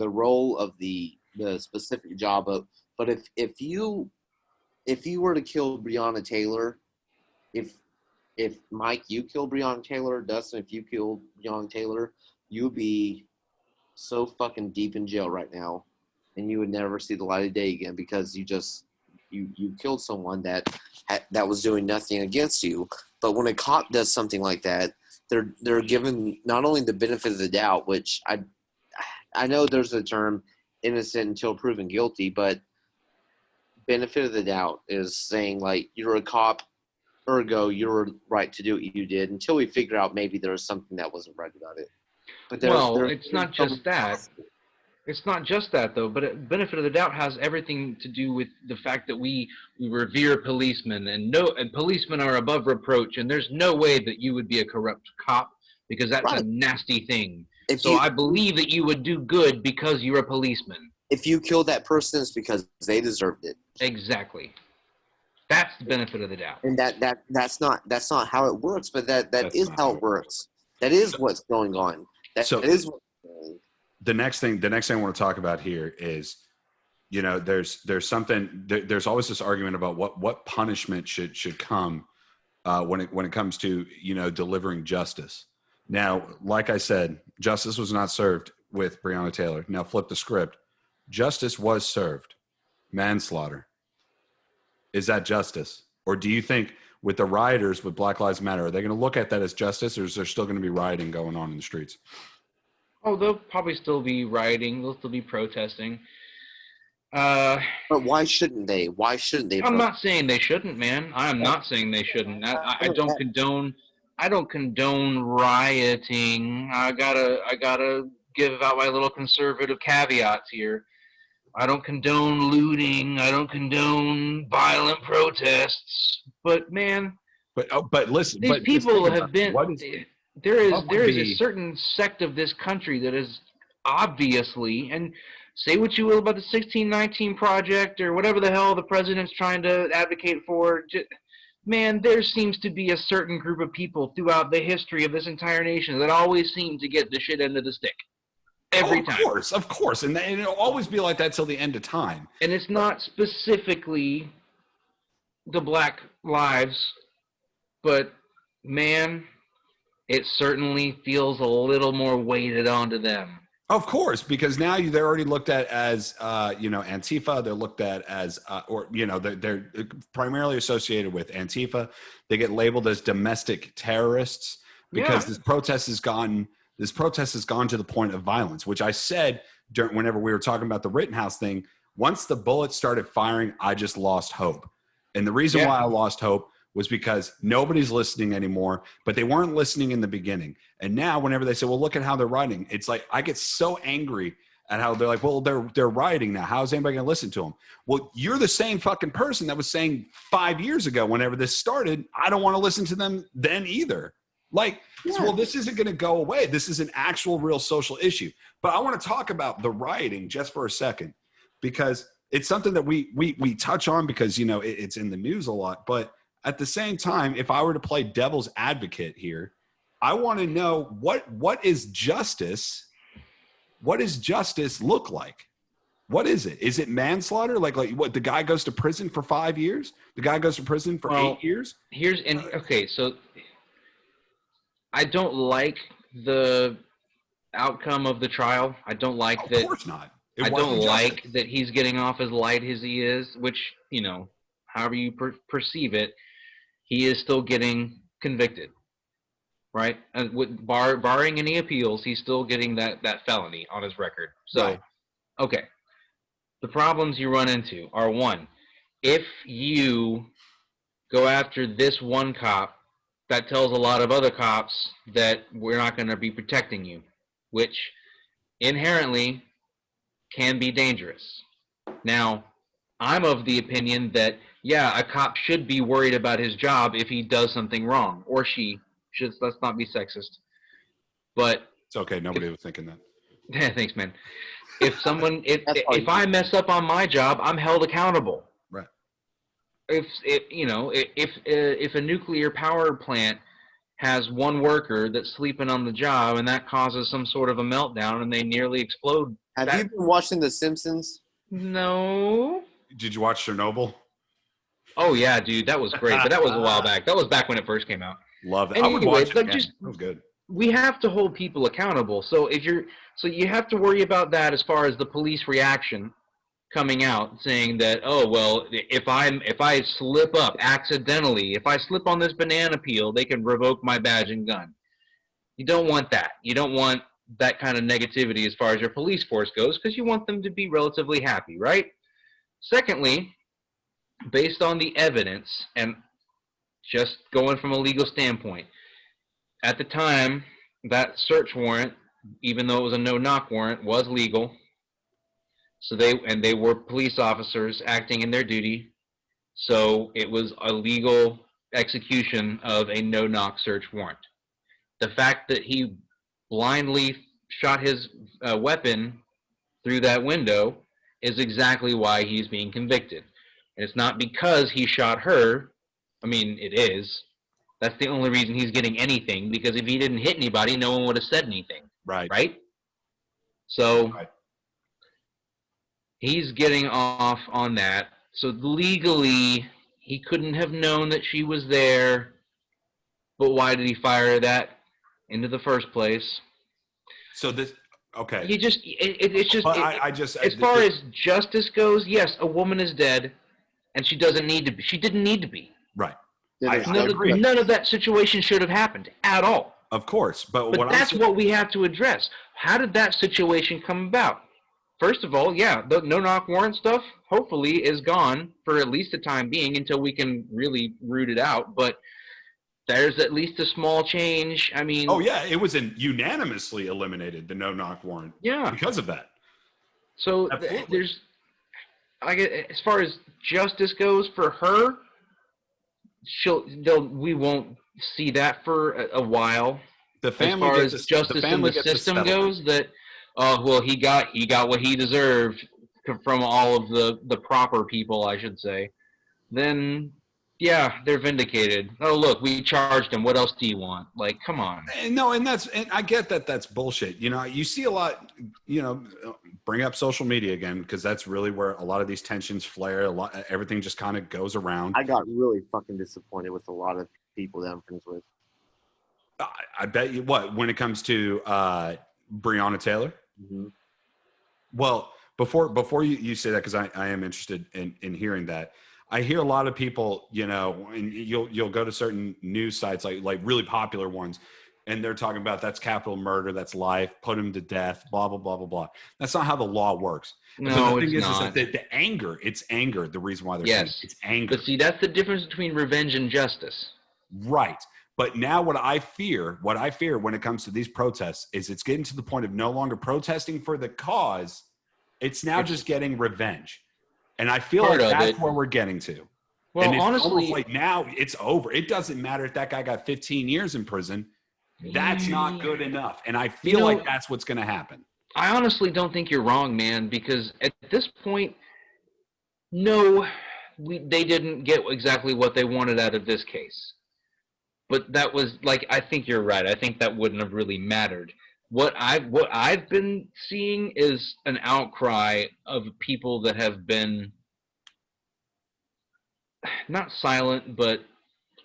role of the specific job of. But if you were to kill Breonna Taylor, if Mike, you killed Breonna Taylor, Dustin, if you killed Breonna Taylor, you would be so fucking deep in jail right now, and you would never see the light of day again, because you killed someone that was doing nothing against you. But when a cop does something like that, they're given not only the benefit of the doubt, which I know there's a term, innocent until proven guilty, but benefit of the doubt is saying, like, you're a cop, ergo you're right to do what you did, until we figure out maybe there was something that wasn't right about it. But It's not just that. It's not just that, though, but benefit of the doubt has everything to do with the fact that we revere policemen, and policemen are above reproach, and there's no way that you would be a corrupt cop, because that's a nasty thing. I believe that you would do good because you're a policeman. If you killed that person, it's because they deserved it. Exactly. That's the benefit of the doubt. And that's not how it works, but that is how it works. That is what's going on. That is what's going on. The next thing I want to talk about here is, there's always this argument about what punishment should come when it comes to, delivering justice. Now, like I said, justice was not served with Breonna Taylor. Now flip the script. Justice was served. Manslaughter. Is that justice? Or do you think with the rioters with Black Lives Matter, are they going to look at that as justice, or is there still going to be rioting going on in the streets? Oh, they'll probably still be rioting. They'll still be protesting. But why shouldn't they? Why shouldn't they? I'm not saying they shouldn't, man. I'm not saying they shouldn't. I don't condone. I don't condone rioting. I gotta give out my little conservative caveats here. I don't condone looting. I don't condone violent protests. But man, but listen, these people have been. There is a certain sect of this country that is obviously, and say what you will about the 1619 Project or whatever the hell the president's trying to advocate for, man, there seems to be a certain group of people throughout the history of this entire nation that always seem to get the shit end of the stick. Every time. Of course. And it'll always be like that till the end of time. And it's not specifically the Black lives, but man, it certainly feels a little more weighted onto them. Of course, because now they're already looked at as, Antifa. They're looked at as, they're primarily associated with Antifa. They get labeled as domestic terrorists because this protest has gone to the point of violence, which I said whenever we were talking about the Rittenhouse thing. Once the bullets started firing, I just lost hope. And the reason why I lost hope was because nobody's listening anymore, but they weren't listening in the beginning. And now whenever they say, well, look at how they're writing, it's like, I get so angry at how they're like, well, they're rioting now. How is anybody going to listen to them? Well, you're the same fucking person that was saying 5 years ago, whenever this started, I don't want to listen to them then either. Like, well, this isn't going to go away. This is an actual real social issue. But I want to talk about the rioting just for a second, because it's something that we touch on because, it's in the news a lot. But at the same time, if I were to play devil's advocate here, I want to know what is justice? What does justice look like? What is it? Is it manslaughter? Like what? The guy goes to prison for 5 years? The guy goes to prison for 8 years? So I don't like the outcome of the trial. I don't like that. Of course not. I don't like that he's getting off as light as he is, which, however you perceive it, he is still getting convicted, right? And barring any appeals, he's still getting that felony on his record. So, okay. The problems you run into are, one, if you go after this one cop, that tells a lot of other cops that we're not going to be protecting you, which inherently can be dangerous. Now, I'm of the opinion that, a cop should be worried about his job if he does something wrong, or she should. Let's not be sexist. But it's okay. Nobody was thinking that. Yeah, thanks, man. If I mess up on my job, I'm held accountable. Right. If a nuclear power plant has one worker that's sleeping on the job and that causes some sort of a meltdown and they nearly explode. Have you been watching The Simpsons? No. Did you watch Chernobyl? Oh yeah, dude, that was great. But that was a while back. That was back when it first came out. Love it. Anyway, I would watch it. Just, that was good. We have to hold people accountable. So you have to worry about that as far as the police reaction coming out saying that, oh well, if I slip up accidentally, if I slip on this banana peel, they can revoke my badge and gun. You don't want that. You don't want that kind of negativity as far as your police force goes, because you want them to be relatively happy, right? Secondly, based on the evidence and just going from a legal standpoint, at the time, that search warrant, even though it was a no-knock warrant, was legal. So they were police officers acting in their duty. So it was a legal execution of a no-knock search warrant. The fact that he blindly shot his weapon through that window is exactly why he's being convicted. And it's not because he shot her. I mean, it is. That's the only reason he's getting anything, because if he didn't hit anybody, no one would have said anything. Right. Right? So Right. he's getting off on that. So legally, he couldn't have known that she was there. But why did he fire that into the first place? So this, okay. He just, it's just, But I just, as far as justice goes, yes, a woman is dead, and she doesn't need to be. She didn't need to be. right. I agree. None of that situation should have happened at all. Of course, but that's what we have to address. How did that situation come about? First of all, yeah, the no-knock warrant stuff hopefully is gone for at least the time being until we can really root it out. But there's at least a small change. I mean, oh yeah, it was unanimously eliminated, the no-knock warrant. Yeah, because of that. So there's, like, as far as justice goes for her, we won't see that for a while. The family, as far as justice in the system goes, that well, he got what he deserved from all of the proper people, I should say. Then yeah, they're vindicated. Oh look, we charged him. What else do you want? Like, come on. No, and I get that that's bullshit. You know, you see a lot. You know, bring up social media again, because that's really where a lot of these tensions flare. Everything just kind of goes around. I got really fucking disappointed with a lot of people that I'm friends with. I bet you what, when it comes to Breonna Taylor. Mm-hmm. Well, before you say that, because I am interested in hearing that. I hear a lot of people, you know, and you'll go to certain news sites, like really popular ones, and they're talking about that's capital murder, that's life, put him to death, blah blah blah blah blah. That's not how the law works. No, so the thing it's is not. that the anger, it's anger. The reason why they're saying it's anger. But see, that's the difference between revenge and justice. Right. But now what I fear when it comes to these protests is it's getting to the point of no longer protesting for the cause. It's now just getting revenge. And I feel like that's where we're getting to. Well, and it's honestly, like now it's over. It doesn't matter if that guy got 15 years in prison. That's not good enough. And I feel like that's what's going to happen. I honestly don't think you're wrong, man, because at this point, no, they didn't get exactly what they wanted out of this case. But that was, like, I think you're right. I think that wouldn't have really mattered. What I've been seeing is an outcry of people that have been not silent, but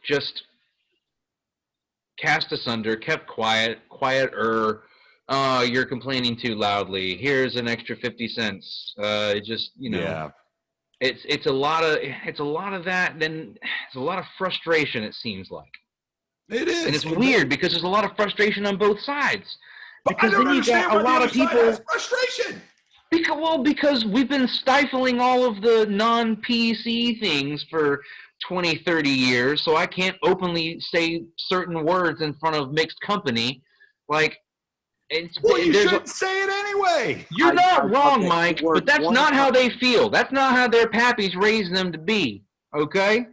just cast asunder, kept quieter. Oh, you're complaining too loudly. Here's an extra 50 cents. Just, you know. Yeah. It's a lot of that. Then it's a lot of frustration, it seems like. It is. And it's weird because there's a lot of frustration on both sides. But because I don't then you understand got a lot of people. Frustration. Because we've been stifling all of the non-PC things for 20, 30 years, so I can't openly say certain words in front of mixed company. Like, you should say it anyway. You're not wrong, Mike, but that's not how they feel. That's not how their pappies raised them to be, okay?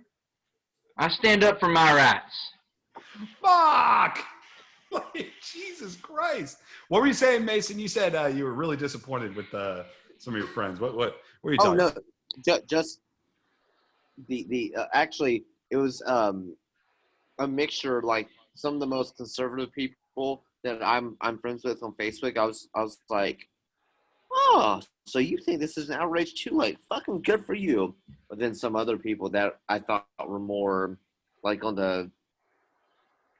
I stand up for my rights. Fuck! Like, Jesus Christ! What were you saying, Mason? You said you were really disappointed with some of your friends. What were you talking about? No, just the actually it was a mixture. Like some of the most conservative people that I'm friends with on Facebook. I was like, oh, so you think this is an outrage too? Like, fucking good for you. But then some other people that I thought were more like on the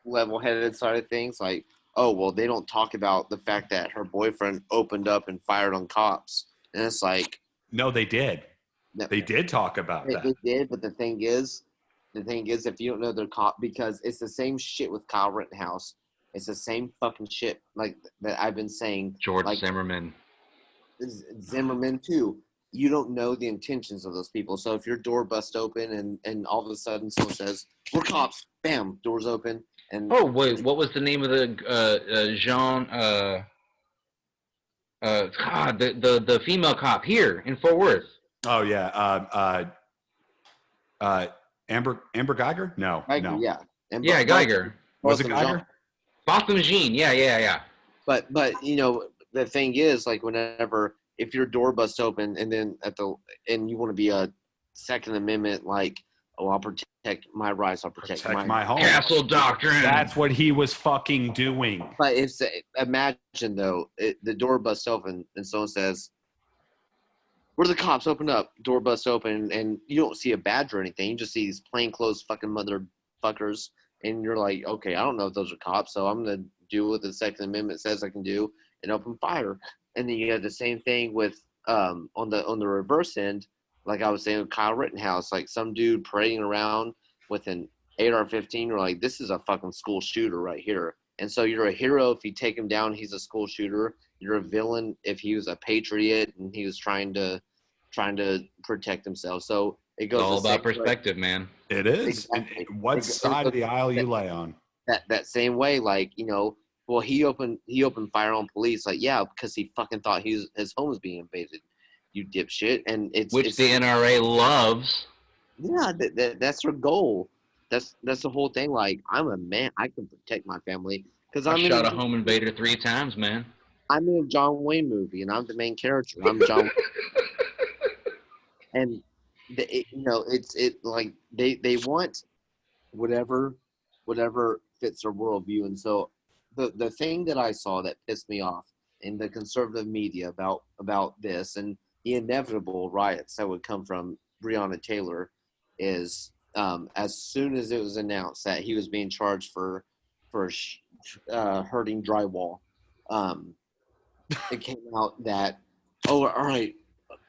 level-headed side of things, like, oh, well, they don't talk about the fact that her boyfriend opened up and fired on cops. And it's like... No, they did. They did talk about that. They did, but the thing is, if you don't know their cop, because it's the same shit with Kyle Rittenhouse. It's the same fucking shit like that I've been saying. George like, Zimmerman. Zimmerman too. You don't know the intentions of those people. So if your door busts open and all of a sudden someone says, "We're cops," bam, doors open. And oh wait, what was the name of the Jean? God, the female cop here in Fort Worth. Oh yeah, Amber Geiger? No, Geiger, no. yeah, and Yeah, Geiger. Was it Geiger? Botham Jean. Yeah. But you know, the thing is, like, whenever if your door busts open and then and you want to be a Second Amendment, like, oh, I'll protect my rights, I'll protect my home. Castle Doctrine. That's what he was fucking doing. But imagine though, the door busts open and someone says, "Where the cops? Open up!" Door busts open and you don't see a badge or anything. You just see these plainclothes fucking motherfuckers, and you're like, okay, I don't know if those are cops, so I'm gonna do what the Second Amendment says I can do and open fire. And then you have the same thing with on the reverse end, like I was saying with Kyle Rittenhouse, like some dude parading around with an AR-15. You're like, this is a fucking school shooter right here. And so you're a hero if you take him down. He's a school shooter. You're a villain if he was a patriot and he was trying to protect himself. So it goes it's all about perspective, man. It is. Exactly. And what side of the aisle you lay on? That same way, like, you know, well, he opened fire on police, like, yeah, because he fucking thought his home was being invaded. You dipshit. And it's the NRA loves. Yeah, that's their goal. That's the whole thing. Like, I'm a man, I can protect my family because I shot a home invader 3 times, man. I'm in a John Wayne movie and I'm the main character. I'm John. And it's like they want whatever fits their worldview. And so the thing that I saw that pissed me off in the conservative media about this and the inevitable riots that would come from Breonna Taylor is as soon as it was announced that he was being charged for hurting drywall, it came out that, oh, all right,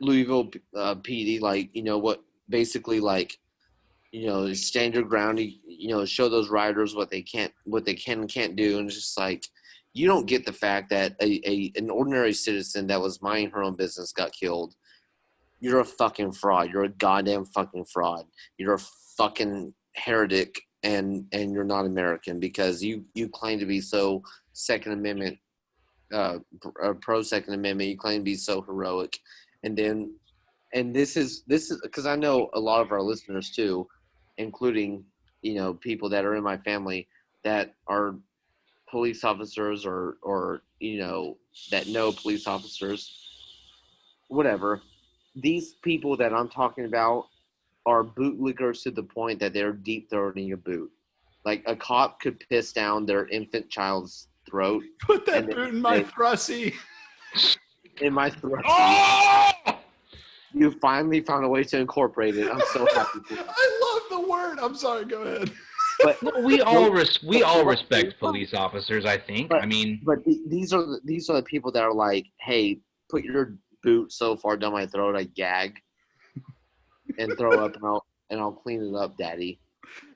Louisville PD, like, you know what, basically, like, you know, stand your ground, you know, show those rioters what they can and can't do. And it's just like, you don't get the fact that an ordinary citizen that was minding her own business got killed. You're a fucking fraud. You're a goddamn fucking fraud. You're a fucking heretic, and you're not American because you claim to be so Second Amendment, pro Second Amendment. You claim to be so heroic, and this is because I know a lot of our listeners too, including, you know, people that are in my family that are police officers or you know, that know police officers, whatever. These people that I'm talking about are bootlickers to the point that they're deep throating a boot. Like, a cop could piss down their infant child's throat. Put that boot in my Thrussy. In my throat. Oh! You finally found a way to incorporate it. I'm so happy for you. I love the word. I'm sorry. Go ahead. But we all respect police officers, I think. But, I mean, but these are the people that are like, hey, put your boot so far down my throat I gag and throw up, and I'll clean it up, Daddy.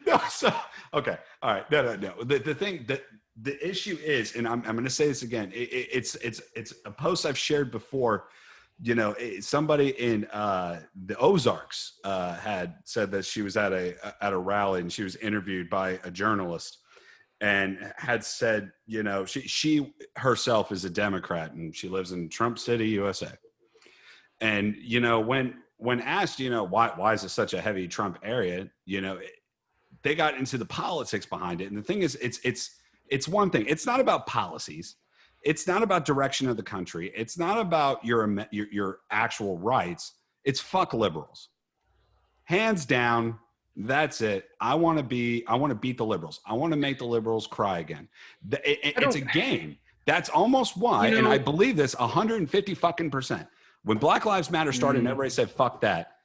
No, so okay, all right, no. The thing that the issue is, and I'm going to say this again. It's a post I've shared before. You know, somebody in the Ozarks had said that she was at a rally and she was interviewed by a journalist and had said, you know, she herself is a Democrat and she lives in Trump City, USA. And, you know, when asked, you know, why is it such a heavy Trump area, you know, they got into the politics behind it. And the thing is, it's one thing. It's not about policies. It's not about direction of the country. It's not about your actual rights. It's fuck liberals. Hands down, that's it. I want to beat the liberals. I want to make the liberals cry again. It's a game. That's almost why, and I believe this 150 fucking %. When Black Lives Matter started and everybody said, fuck that,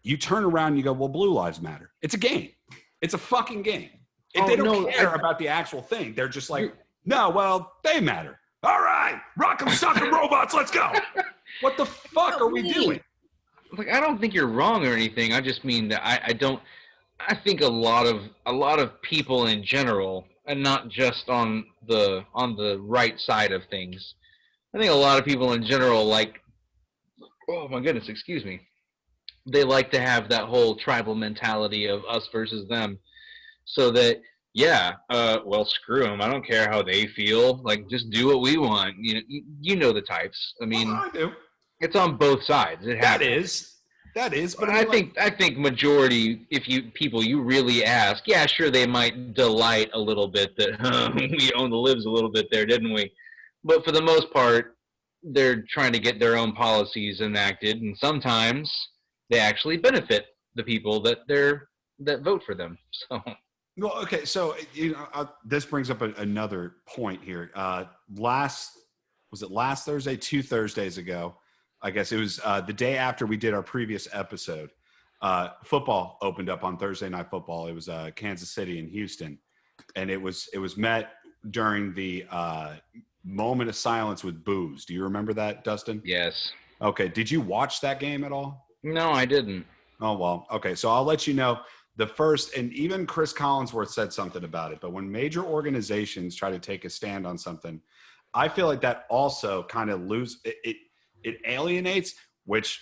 you turn around and you go, well, Blue Lives Matter. It's a game. It's a fucking game. If they don't care about the actual thing, they're just like, no, well, they matter. All right, rock 'em, sock 'em, robots, let's go. What the fuck are we doing? Like, I don't think you're wrong or anything. I just mean that I think a lot of people in general, and not just on the right side of things. I think a lot of people in general like, oh my goodness, excuse me, they like to have that whole tribal mentality of us versus them, so that yeah, well, screw them. I don't care how they feel. Like, just do what we want. You know the types. I mean, I do. it's on both sides. It That happens. is. But I think majority, if you really ask, yeah, sure, they might delight a little bit that we own the libs a little bit there, didn't we? But for the most part, they're trying to get their own policies enacted, and sometimes they actually benefit the people that vote for them. So well, okay. So this brings up another point here. Was it last Thursday? 2 Thursdays ago, I guess it was the day after we did our previous episode. Football opened up on Thursday Night Football. It was Kansas City and Houston, and it was met during the moment of silence with boos. Do you remember that, Dustin? yes, Okay. Did you watch that game at all? no, I didn't. Oh, well, okay. So I'll let you know the first, and even Chris Collinsworth said something about it, but when major organizations try to take a stand on something, I feel like that also kind of it alienates, which,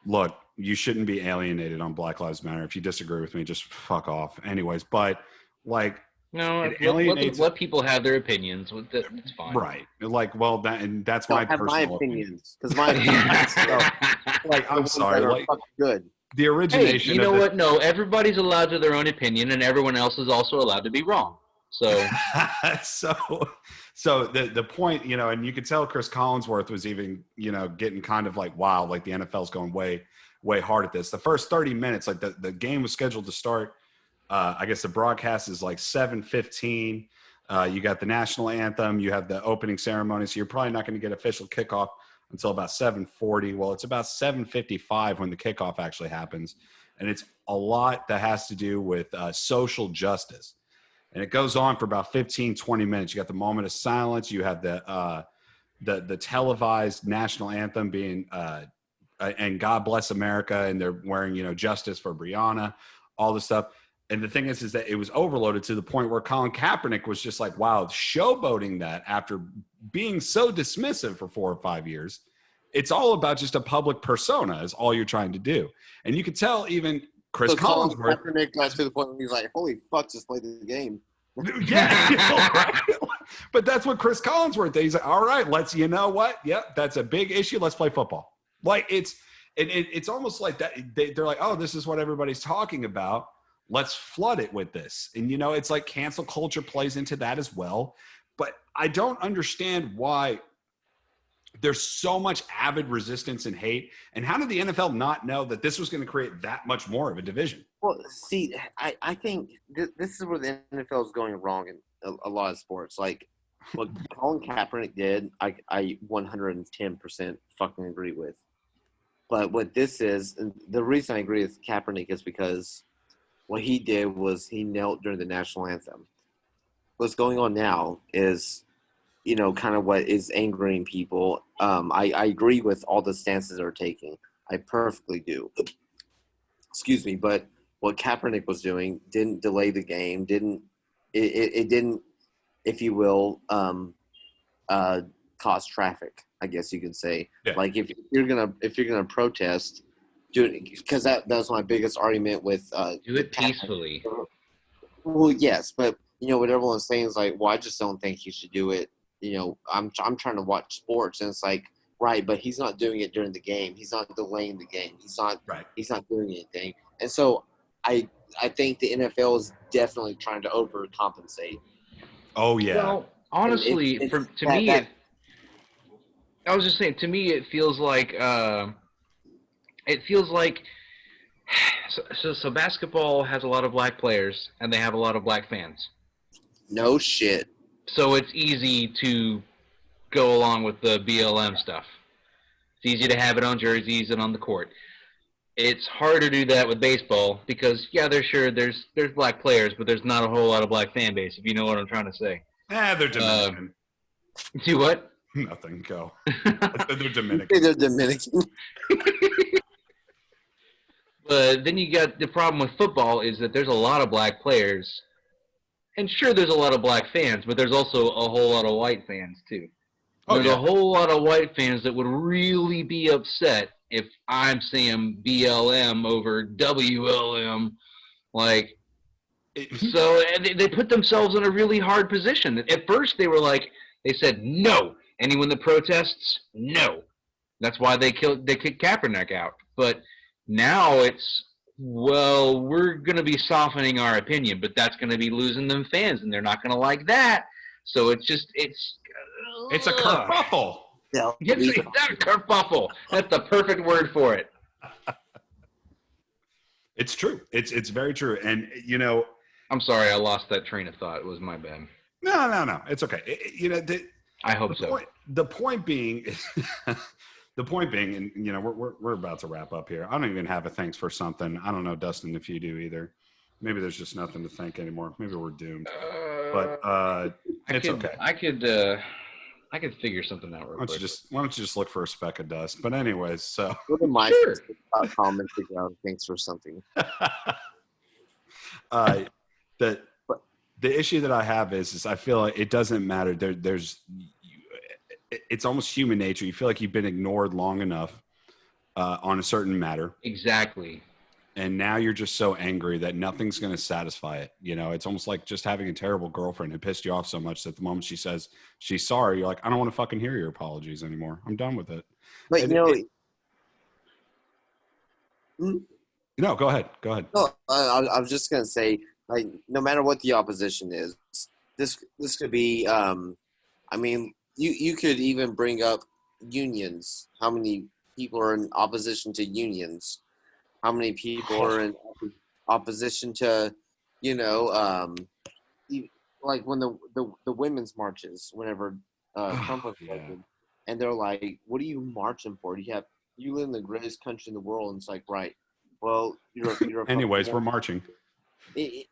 look, you shouldn't be alienated on Black Lives Matter. If you disagree with me, just fuck off. Anyways, but like, No, it alienates. let people have their opinions. It's fine. Right. Like, well, that's Don't my have my personal opinions because my opinions Like, I'm sorry. are Like, fucking good. the Hey, origination you know of this, what? No, everybody's allowed to their own opinion, and everyone else is also allowed to be wrong. So so the point, and you could tell Chris Collinsworth was even, getting kind of like, wow, like the NFL's going way hard at this. The first 30 minutes, like the game was scheduled to start. I guess the broadcast is like 7:15. You got the national anthem. You have the opening ceremony. So you're probably not going to get official kickoff until about 7:40. Well, it's about 7:55 when the kickoff actually happens. And it's a lot that has to do with social justice. And it goes on for about 15, 20 minutes. You got the moment of silence. You have the televised national anthem being and God Bless America. And they're wearing, justice for Breonna, all this stuff. And the thing is that it was overloaded to the point where Colin Kaepernick was just like, wow, showboating that after being so dismissive for 4 or 5 years. It's all about just a public persona is all you're trying to do. And you could tell even Chris Collinsworth. Kaepernick got to the point where he's like, holy fuck, just play the game. Yeah. But that's what Chris Collinsworth did. He's like, all right, you know what? Yep, that's a big issue. Let's play football. Like it's almost like that. They're like, oh, this is what everybody's talking about. Let's flood it with this. And, it's like cancel culture plays into that as well. But I don't understand why there's so much avid resistance and hate. And how did the NFL not know that this was going to create that much more of a division? Well, see, I think this is where the NFL is going wrong in a lot of sports. Like what Colin Kaepernick did, I 110% fucking agree with. But what this is, and the reason I agree with Kaepernick is because what he did was he knelt during the national anthem. What's going on now is, kind of what is angering people. I agree with all the stances they're taking. I perfectly do. Excuse me, but what Kaepernick was doing didn't delay the game. Didn't, if you will, cause traffic. I guess you could say. Yeah. Like if you're gonna protest. Because that was my biggest argument with do it peacefully. Well, yes, but what everyone's saying is like, well, I just don't think he should do it. I'm trying to watch sports, and it's like, right, but he's not doing it during the game. He's not delaying the game. He's not doing anything. And so I think the NFL is definitely trying to overcompensate. Oh yeah. Well, honestly, to me, I was just saying. To me, it feels like. So basketball has a lot of black players and they have a lot of black fans. No shit. So it's easy to go along with the BLM stuff. It's easy to have it on jerseys and on the court. It's hard to do that with baseball because there's black players, but there's not a whole lot of black fan base, if you know what I'm trying to say. They're Dominican. Do what? Nothing. Go. They're Dominican. They're Dominican. But then you got the problem with football is that there's a lot of black players, and sure, there's a lot of black fans, but there's also a whole lot of white fans too. Oh, There's yeah. a whole lot of white fans that would really be upset if I'm saying BLM over WLM. Like, so they put themselves in a really hard position. At first, they said no. Anyone that protests, no. That's why they kicked Kaepernick out. But now it's, well, we're going to be softening our opinion, but that's going to be losing them fans, and they're not going to like that. So it's a kerfuffle. Yeah, It's a kerfuffle. That's the perfect word for it. It's true. It's very true. And, I'm sorry, I lost that train of thought. It was my bad. No. It's okay. I hope so. The point being, the point being, and we're about to wrap up here. I don't even have a thanks for something. I don't know, Dustin, if you do either. Maybe there's just nothing to thank anymore. Maybe we're doomed. But it's okay. I could figure something out real quick. Why don't you just look for a speck of dust? But anyways, so go to my Sure. comment to go. Thanks for something. The issue that I have is I feel like it doesn't matter. It's almost human nature. You feel like you've been ignored long enough on a certain matter. Exactly. And now you're just so angry that nothing's going to satisfy it. It's almost like just having a terrible girlfriend who pissed you off so much that the moment she says she's sorry, you're like, I don't want to fucking hear your apologies anymore. I'm done with it. But no, go ahead. No, I was just gonna say, like, no matter what the opposition is, this could be. I mean, you could even bring up unions. How many people are in opposition to unions? How many people are in opposition to, like when the women's marches, whenever Trump was elected, and they're like, "What are you marching for? You live in the greatest country in the world," and it's like, right. Well, you're anyways, we're marching.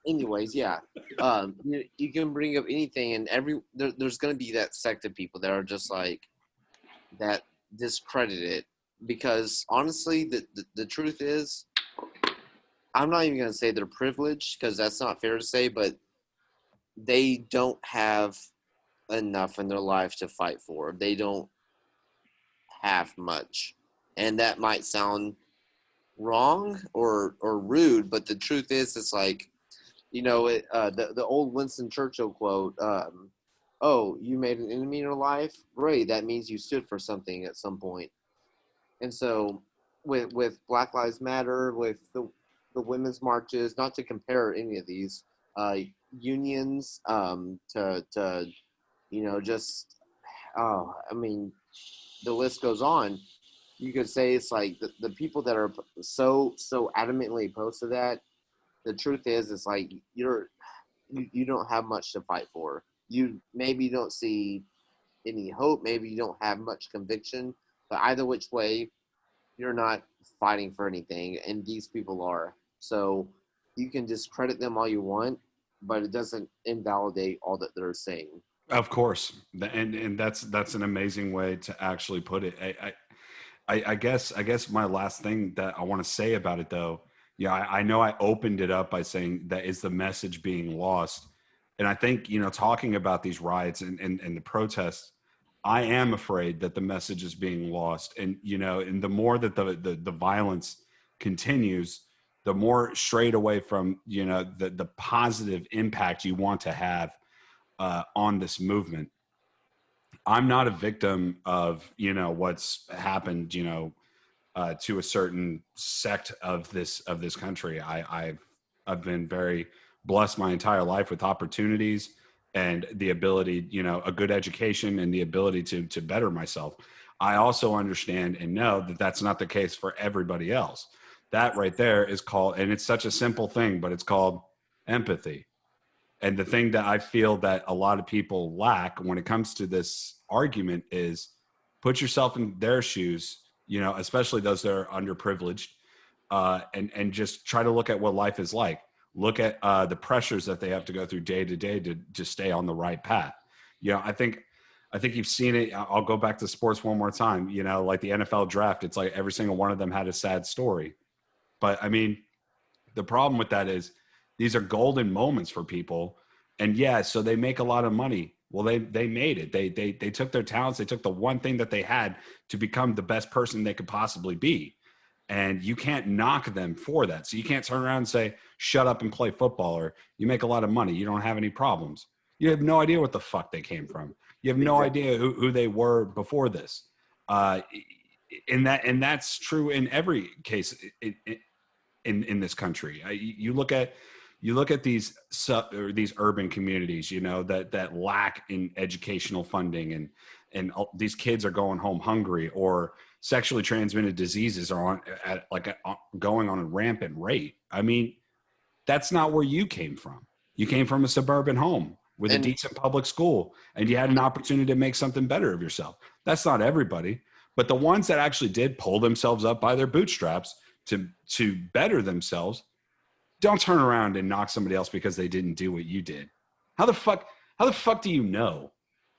Anyways, yeah. You can bring up anything, and there's going to be that sect of people that are just like that discredit it, because honestly, the truth is, I'm not even going to say they're privileged, because that's not fair to say, but they don't have enough in their life to fight for. They don't have much, and that might sound wrong or rude, but the truth is, it's like, the old Winston Churchill quote, "Oh, you made an enemy in your life? Great, that means you stood for something at some point." And so with Black Lives Matter, with the women's marches, not to compare any of these unions to just I mean, the list goes on. You could say it's like the people that are so adamantly opposed to that. The truth is, it's like you don't have much to fight for. You maybe don't see any hope. Maybe you don't have much conviction. But either which way, you're not fighting for anything, and these people are. So you can discredit them all you want, but it doesn't invalidate all that they're saying. Of course, and that's an amazing way to actually put it. I guess my last thing that I want to say about it, though, I know I opened it up by saying that is the message being lost, and I think talking about these riots and the protests, I am afraid that the message is being lost, and and the more that the violence continues, the more strayed away from the positive impact you want to have on this movement. I'm not a victim of what's happened to a certain sect of this country. I've been very blessed my entire life with opportunities and the ability, a good education and the ability to better myself. I also understand and know that that's not the case for everybody else. That right there is called, and it's such a simple thing, but it's called empathy. And the thing that I feel that a lot of people lack when it comes to this argument is put yourself in their shoes, especially those that are underprivileged, and just try to look at what life is like. Look at the pressures that they have to go through day to day to stay on the right path. I think you've seen it. I'll go back to sports one more time. Like the NFL draft, it's like every single one of them had a sad story. But I mean, the problem with that is these are golden moments for people And yeah, so they make a lot of money. Well, they made it. They took their talents. They took the one thing that they had to become the best person they could possibly be. And you can't knock them for that. So you can't turn around and say, shut up and play football, or you make a lot of money. You don't have any problems. You have no idea what the fuck they came from. You have no idea who they were before this. And that's true in every case in this country. You look at these urban communities, that lack in educational funding, and these kids are going home hungry, or sexually transmitted diseases are going on a rampant rate. I mean, that's not where you came from. You came from a suburban home with a decent public school, and you had an opportunity to make something better of yourself. That's not everybody, but the ones that actually did pull themselves up by their bootstraps to better themselves, don't turn around and knock somebody else because they didn't do what you did. How the fuck do you know?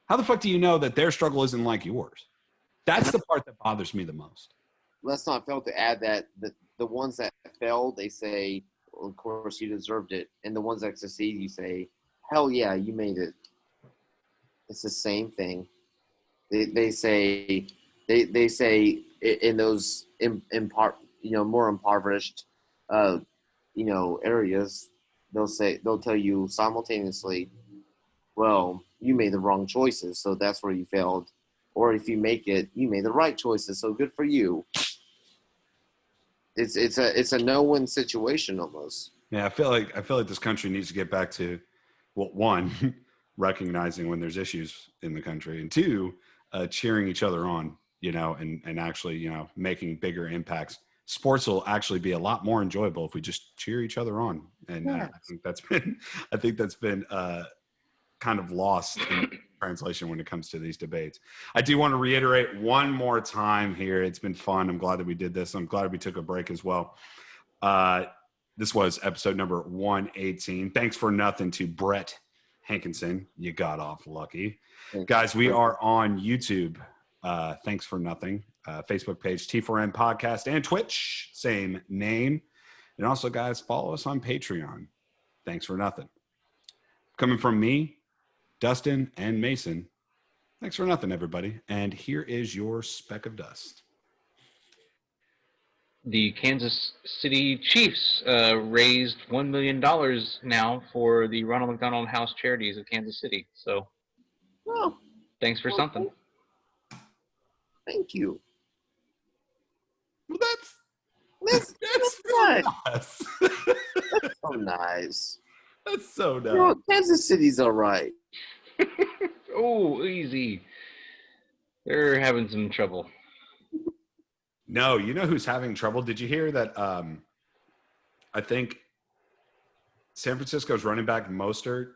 How the fuck do you know that their struggle isn't like yours? That's the part that bothers me the most. Let's not fail to add that the ones that failed, they say, well, of course, you deserved it. And the ones that succeed, you say, hell yeah, you made it. It's the same thing. They say in those more impoverished areas, they'll tell you simultaneously, well, you made the wrong choices, so that's where you failed. Or if you make it, you made the right choices, so good for you. It's a no-win situation almost. Yeah, I feel like this country needs to get back to, well, one, recognizing when there's issues in the country, and two, cheering each other on, and actually, making bigger impacts. Sports will actually be a lot more enjoyable if we just cheer each other on. And I think that's been kind of lost in translation when it comes to these debates. I do want to reiterate one more time here. It's been fun. I'm glad that we did this. I'm glad we took a break as well. This was episode number 118. Thanks for nothing to Brett Hankinson. You got off lucky. Guys, we are on YouTube. Thanks for nothing. Facebook page, T4N podcast, and Twitch, same name. And also, guys, follow us on Patreon. Thanks for nothing. Coming from me, Dustin, and Mason, thanks for nothing, everybody. And here is your speck of dust. The Kansas City Chiefs raised $1 million now for the Ronald McDonald House Charities of Kansas City. So, thanks for something. Thank you. Well, that's really nice. nice. That's so nice. That's so nice. Kansas City's all right. Oh, easy. They're having some trouble. No, you know who's having trouble? Did you hear that? I think San Francisco's running back Mostert,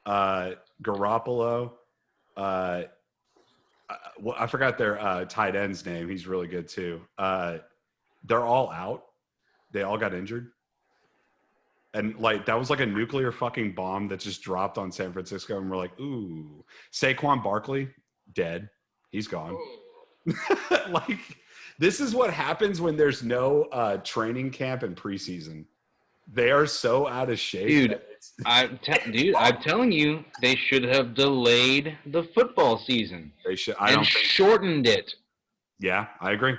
Garoppolo. I forgot their tight end's name. He's really good too. They're all out. They all got injured. And that was like a nuclear fucking bomb that just dropped on San Francisco. And we're like, ooh, Saquon Barkley, dead. He's gone. This is what happens when there's no training camp and preseason. They are so out of shape. Dude, I'm telling you, they should have delayed the football season. They should. Shortened it. Yeah, I agree.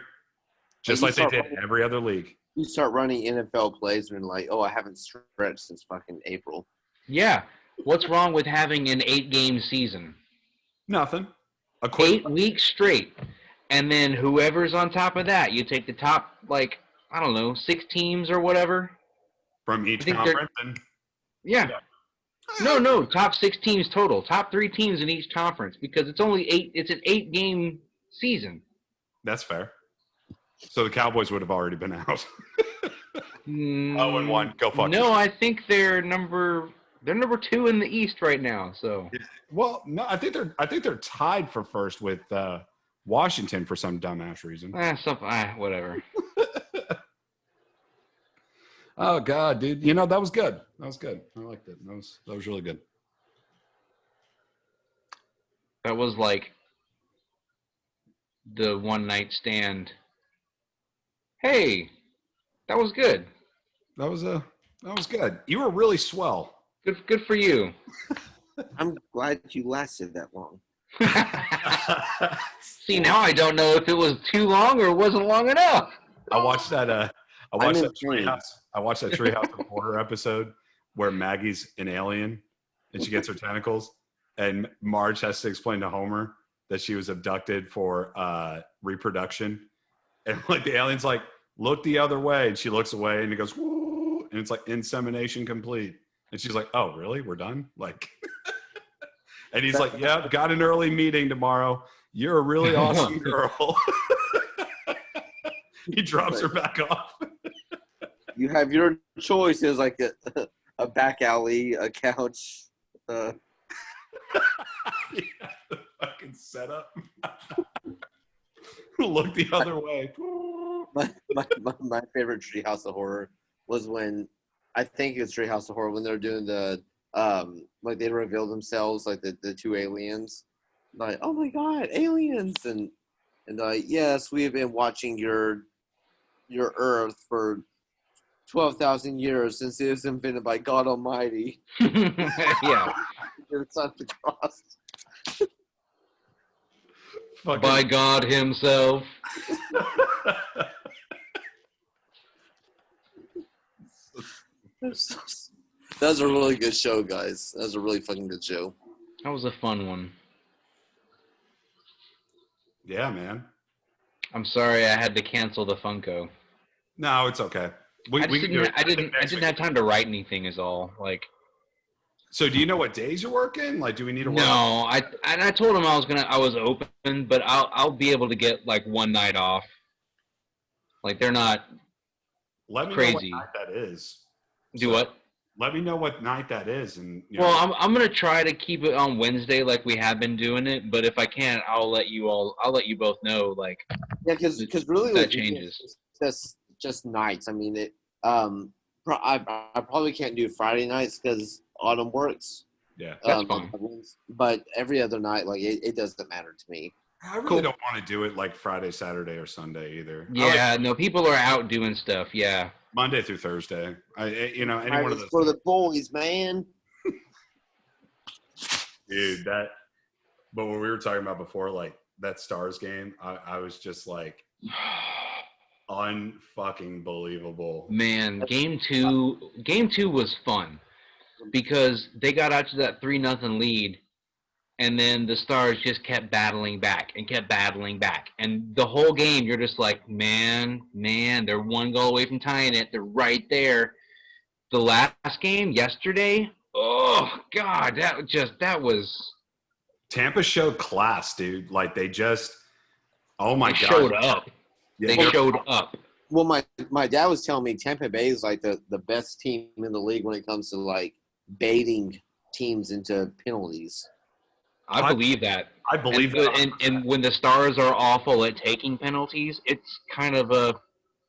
Just like they did in every other league. You start running NFL plays and you're like, I haven't stretched since fucking April. Yeah. What's wrong with having an 8-game season? Nothing. 8 weeks straight. And then whoever's on top of that, you take the top, 6 teams or whatever. From each conference? Yeah. No, top 6 teams total. Top 3 teams in each conference, because it's only 8. It's an 8-game season. That's fair. So the Cowboys would have already been out. 0-1. Go fuck. No, I think they're number 2 in the East right now. So. Well, no, I think they're tied for first with Washington for some dumbass reason. Whatever. Oh God, dude! That was good. That was good. I liked it. That was really good. That was like the one night stand. Hey, that was good. That was good. You were really swell. Good for you. I'm glad you lasted that long. See, now I don't know if it was too long or it wasn't long enough. I watched that. I I'm watched in that pain. Treehouse. I watched that Treehouse of Horror episode where Maggie's an alien and she gets her tentacles, and Marge has to explain to Homer that she was abducted for reproduction, and like the alien's like, look the other way, and she looks away, and he goes, woo, and it's like insemination complete, and she's like, oh really, we're done, like. And he's like, yeah, got an early meeting tomorrow. You're a really awesome girl. He drops her back off. You have your choices, like a back alley, a couch. Yeah, the fucking setup. Look the other way. My favorite Treehouse of Horror was when, I think it's Treehouse of Horror, when they're doing the like they reveal themselves, like the two aliens, like, oh my god, aliens, and like, yes, we have been watching your Earth for 12,000 years since it was invented by God Almighty. Yeah. It's on the cross. By God himself. That was a really good show, guys. That was a really fucking good show. That was a fun one. Yeah, man. I'm sorry I had to cancel the Funko. No, it's okay. I didn't have time to write anything is all. Like, so do you know what days you're working? Like, do we need to work? No, I told him I was open, but I'll be able to get like one night off. Like, they're not Let me crazy. know what night that is. Do what? Let me know what night that is, and well, I'm gonna try to keep it on Wednesday like we have been doing it. But if I can't, I'll let you both know. Like, yeah, because really that changes. It's just nights. I mean, I probably can't do Friday nights because Autumn works. Yeah, that's fine. But every other night, like it doesn't matter to me. I really don't want to do it like Friday, Saturday, or Sunday either. Yeah, no, people are out doing stuff. Yeah, Monday through Thursday. Any one of those for the boys, man. Dude, but what we were talking about before, like that Stars game, I was just like, unfucking believable. Man, game two was fun because they got out to that 3-0 lead, and then the Stars just kept battling back, and the whole game you're just like, man, they're one goal away from tying it. They're right there. The last game yesterday, oh god, that was. Tampa showed class, dude. Like they just, oh my god, showed up. Yeah, they showed up. Well, my dad was telling me Tampa Bay is like the best team in the league when it comes to like baiting teams into penalties. I believe that. I believe that. And when the Stars are awful at taking penalties, it's kind of a.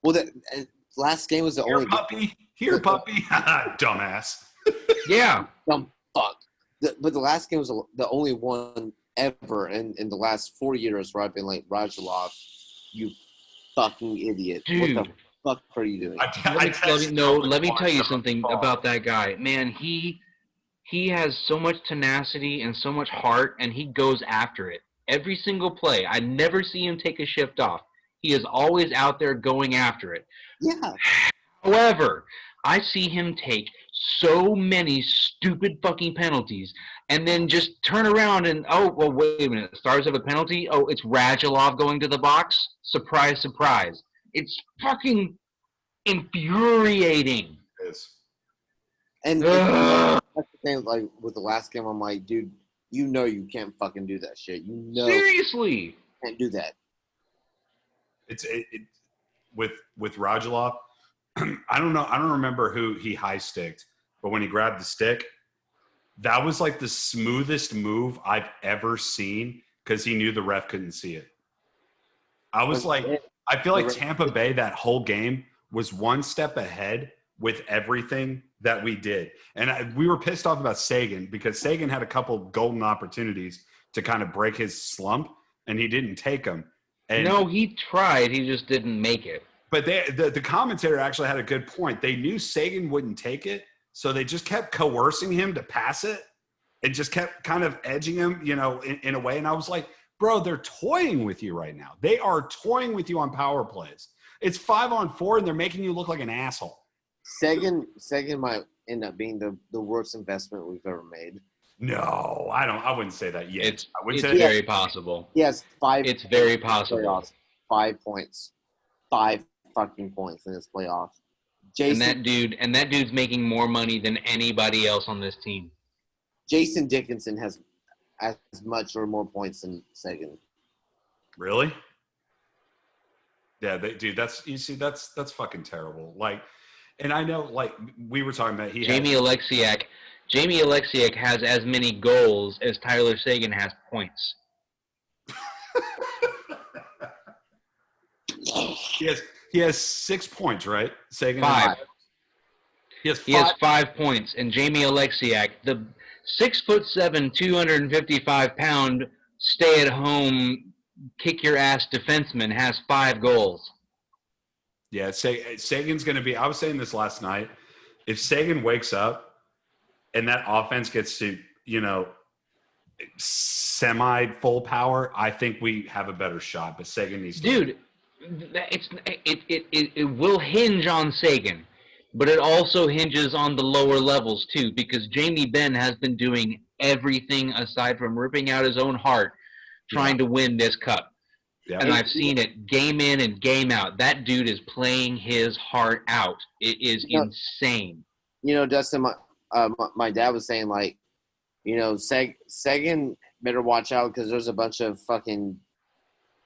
Well, the last game was the only. Here, puppy. Dumbass. Yeah. Dumb fuck. But the last game was the only one ever in the last 4 years where I've been like, Radulov, you fucking idiot. Dude. What the fuck are you doing? Let me tell you something about that guy. Man, he has so much tenacity and so much heart, and he goes after it. Every single play. I never see him take a shift off. He is always out there going after it. Yeah. However, I see him take so many stupid fucking penalties and then just turn around and, oh, well, wait a minute. The Stars have a penalty? Oh, it's Radulov going to the box? Surprise, surprise. It's fucking infuriating. It is. And that's the thing, like, with the last game, I'm like, dude, you know you can't fucking do that shit. You know. Seriously. You can't do that. With Radulov, I don't know. I don't remember who he high sticked, but when he grabbed the stick, that was like the smoothest move I've ever seen because he knew the ref couldn't see it. I was like, I feel like Tampa Bay that whole game was one step ahead with everything that we did. And we were pissed off about Sagan because Sagan had a couple golden opportunities to kind of break his slump, and he didn't take them. And no, he tried. He just didn't make it. But the commentator actually had a good point. They knew Sagan wouldn't take it So they just kept coercing him to pass it and just kept kind of edging him, in a way. And I was like, bro, they're toying with you right now. They are toying with you on power plays. It's 5-on-4 and they're making you look like an asshole. Sagan might end up being the worst investment we've ever made. No, I wouldn't say that yet. It's say very possible. Yes, 5. It's very possible. Playoffs, 5 points, 5 fucking points in this playoff. Jason, and that dude's making more money than anybody else on this team. Jason Dickinson has as much or more points than Sagan. Really? Yeah, that's fucking terrible. Like, and I know, like, we were talking about Jamie Alexiak has as many goals as Tyler Sagan has points. He has 6 points, right? Sagan 5. He has 5. He has 5 points, and Jamie Alexiak, the 6'7", 255-pound, stay-at-home, kick-your-ass defenseman, has 5 goals. Yeah, Sagan's going to be – I was saying this last night. If Sagan wakes up and that offense gets to, semi-full power, I think we have a better shot. But Sagan needs to – Dude, it will hinge on Sagan, but it also hinges on the lower levels too, because Jamie Benn has been doing everything aside from ripping out his own heart trying to win this cup. Yeah. And I've seen it game in and game out. That dude is playing his heart out. It is insane. Dustin, my dad was saying, like, Sagan better watch out because there's a bunch of fucking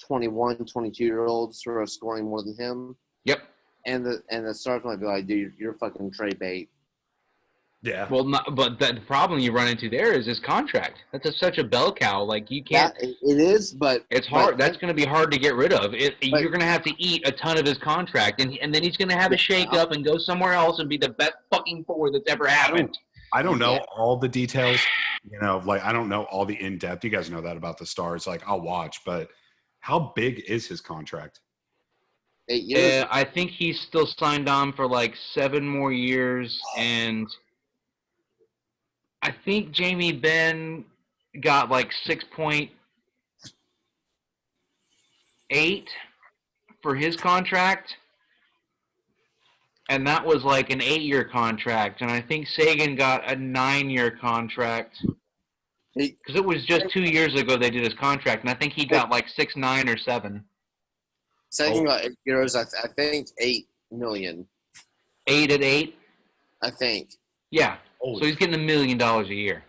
21, 22-year-olds who are scoring more than him. Yep. And the Stars might be like, dude, you're fucking Trey bait. Yeah. Well, but the problem you run into there is his contract. That's such a bell cow. Like, you can't. Yeah, it is, but it's hard. That's going to be hard to get rid of. You're going to have to eat a ton of his contract, and then he's going to have a shake up and go somewhere else and be the best fucking forward that's ever happened. I don't know all the details. Like, I don't know all the in depth. You guys know that about the Stars. Like, I'll watch, but how big is his contract? 8 years. I think he's still signed on for like 7 more years, and I think Jamie Benn got like 6.8 for his contract, and that was like an 8-year contract. And I think Sagan got a 9-year contract because it was just 2 years ago they did his contract, and I think he got like 6, 9, or 7. Sagan got 8 years. I think $8 million. 8 at 8. I think. Yeah. So he's getting $1 million a year.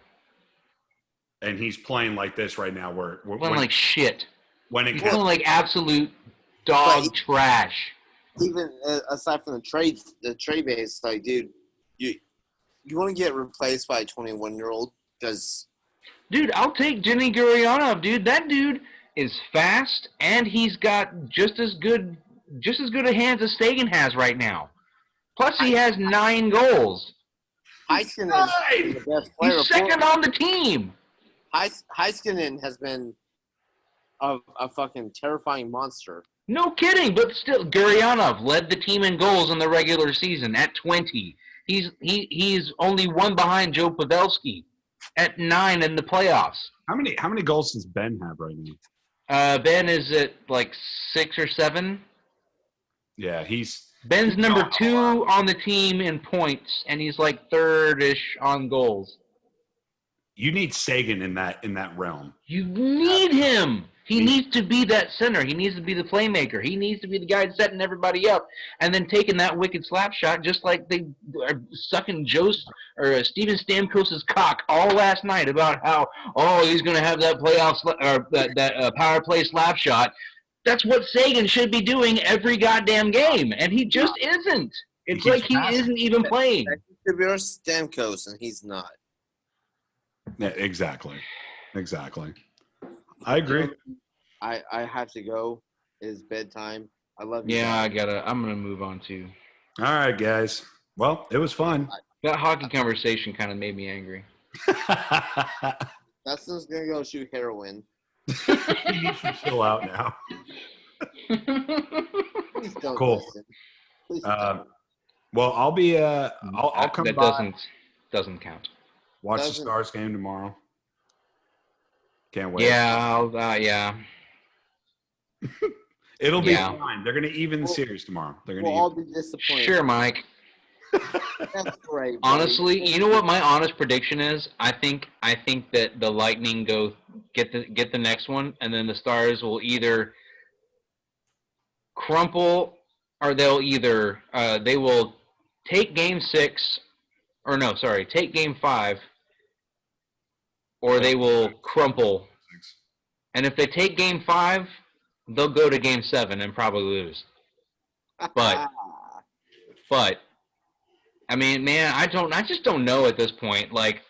And he's playing like this right now. Playing like shit. He's playing like absolute dog trash. Even aside from the trade base, like, dude, you want to get replaced by a 21-year-old because. Dude, I'll take Jenny Gurianov, dude. That dude is fast, and he's got just as good a hands as Sagan has right now. Plus, he has 9 goals. Heiskanen is the best player. He's second on the team. Heiskanen has been a fucking terrifying monster. No kidding, but still, Gurianov led the team in goals in the regular season at 20. He's only 1 behind Joe Pavelski at 9 in the playoffs. How many goals does Ben have right now? Ben is at like 6 or 7. Yeah, Ben's number 2 on the team in points, and he's like 3rd-ish on goals. You need Sagan in that realm. You need him. He needs to be that center. He needs to be the playmaker. He needs to be the guy setting everybody up and then taking that wicked slap shot, just like they are sucking Steven Stamkos' cock all last night about how he's going to have that that power play slap shot. That's what Sagan should be doing every goddamn game, and he just isn't. It's like he isn't even playing. He should be our Stamkos, and he's not. Yeah, exactly. I agree. I have to go. It's bedtime. I love you. Yeah, I'm gonna move on too. All right, guys. Well, it was fun. That hockey conversation kind of made me angry. Dustin's gonna go shoot heroin. You need to chill out now. Please don't Cool. listen. Please don't. Well, I'll be. I'll come that by. doesn't count. Watch the Doesn't- Stars game tomorrow. Can't wait. Yeah, yeah. It'll be Yeah. fine. They're going to even the Well, series tomorrow. They're going We'll to all be disappointed. Sure, Mike. That's great. buddy. Honestly, you know what my honest prediction is? I think that the Lightning get the next one, and then the Stars will either crumple, or they'll either they will take Game 6, or no, sorry, take Game 5, or they will crumple. And if they take Game 5, they'll go to Game 7 and probably lose. But I mean, man, I just don't know at this point. Like,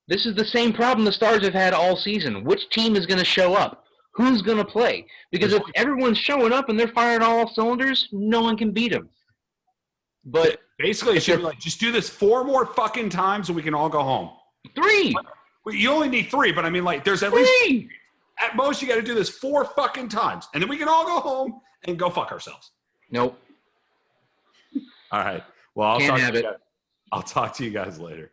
this is the same problem the Stars have had all season. Which team is going to show up? Who's going to play? Because if everyone's showing up and they're firing all cylinders, no one can beat them. But basically, it should be like, just do this 4 more fucking times and we can all go home. 3. Well, you only need 3, but I mean, like, there's at 3. least at most you got to do this 4 fucking times, and then we can all go home and go fuck ourselves. Nope. All right. Well, Can't have it. I'll talk to you guys later.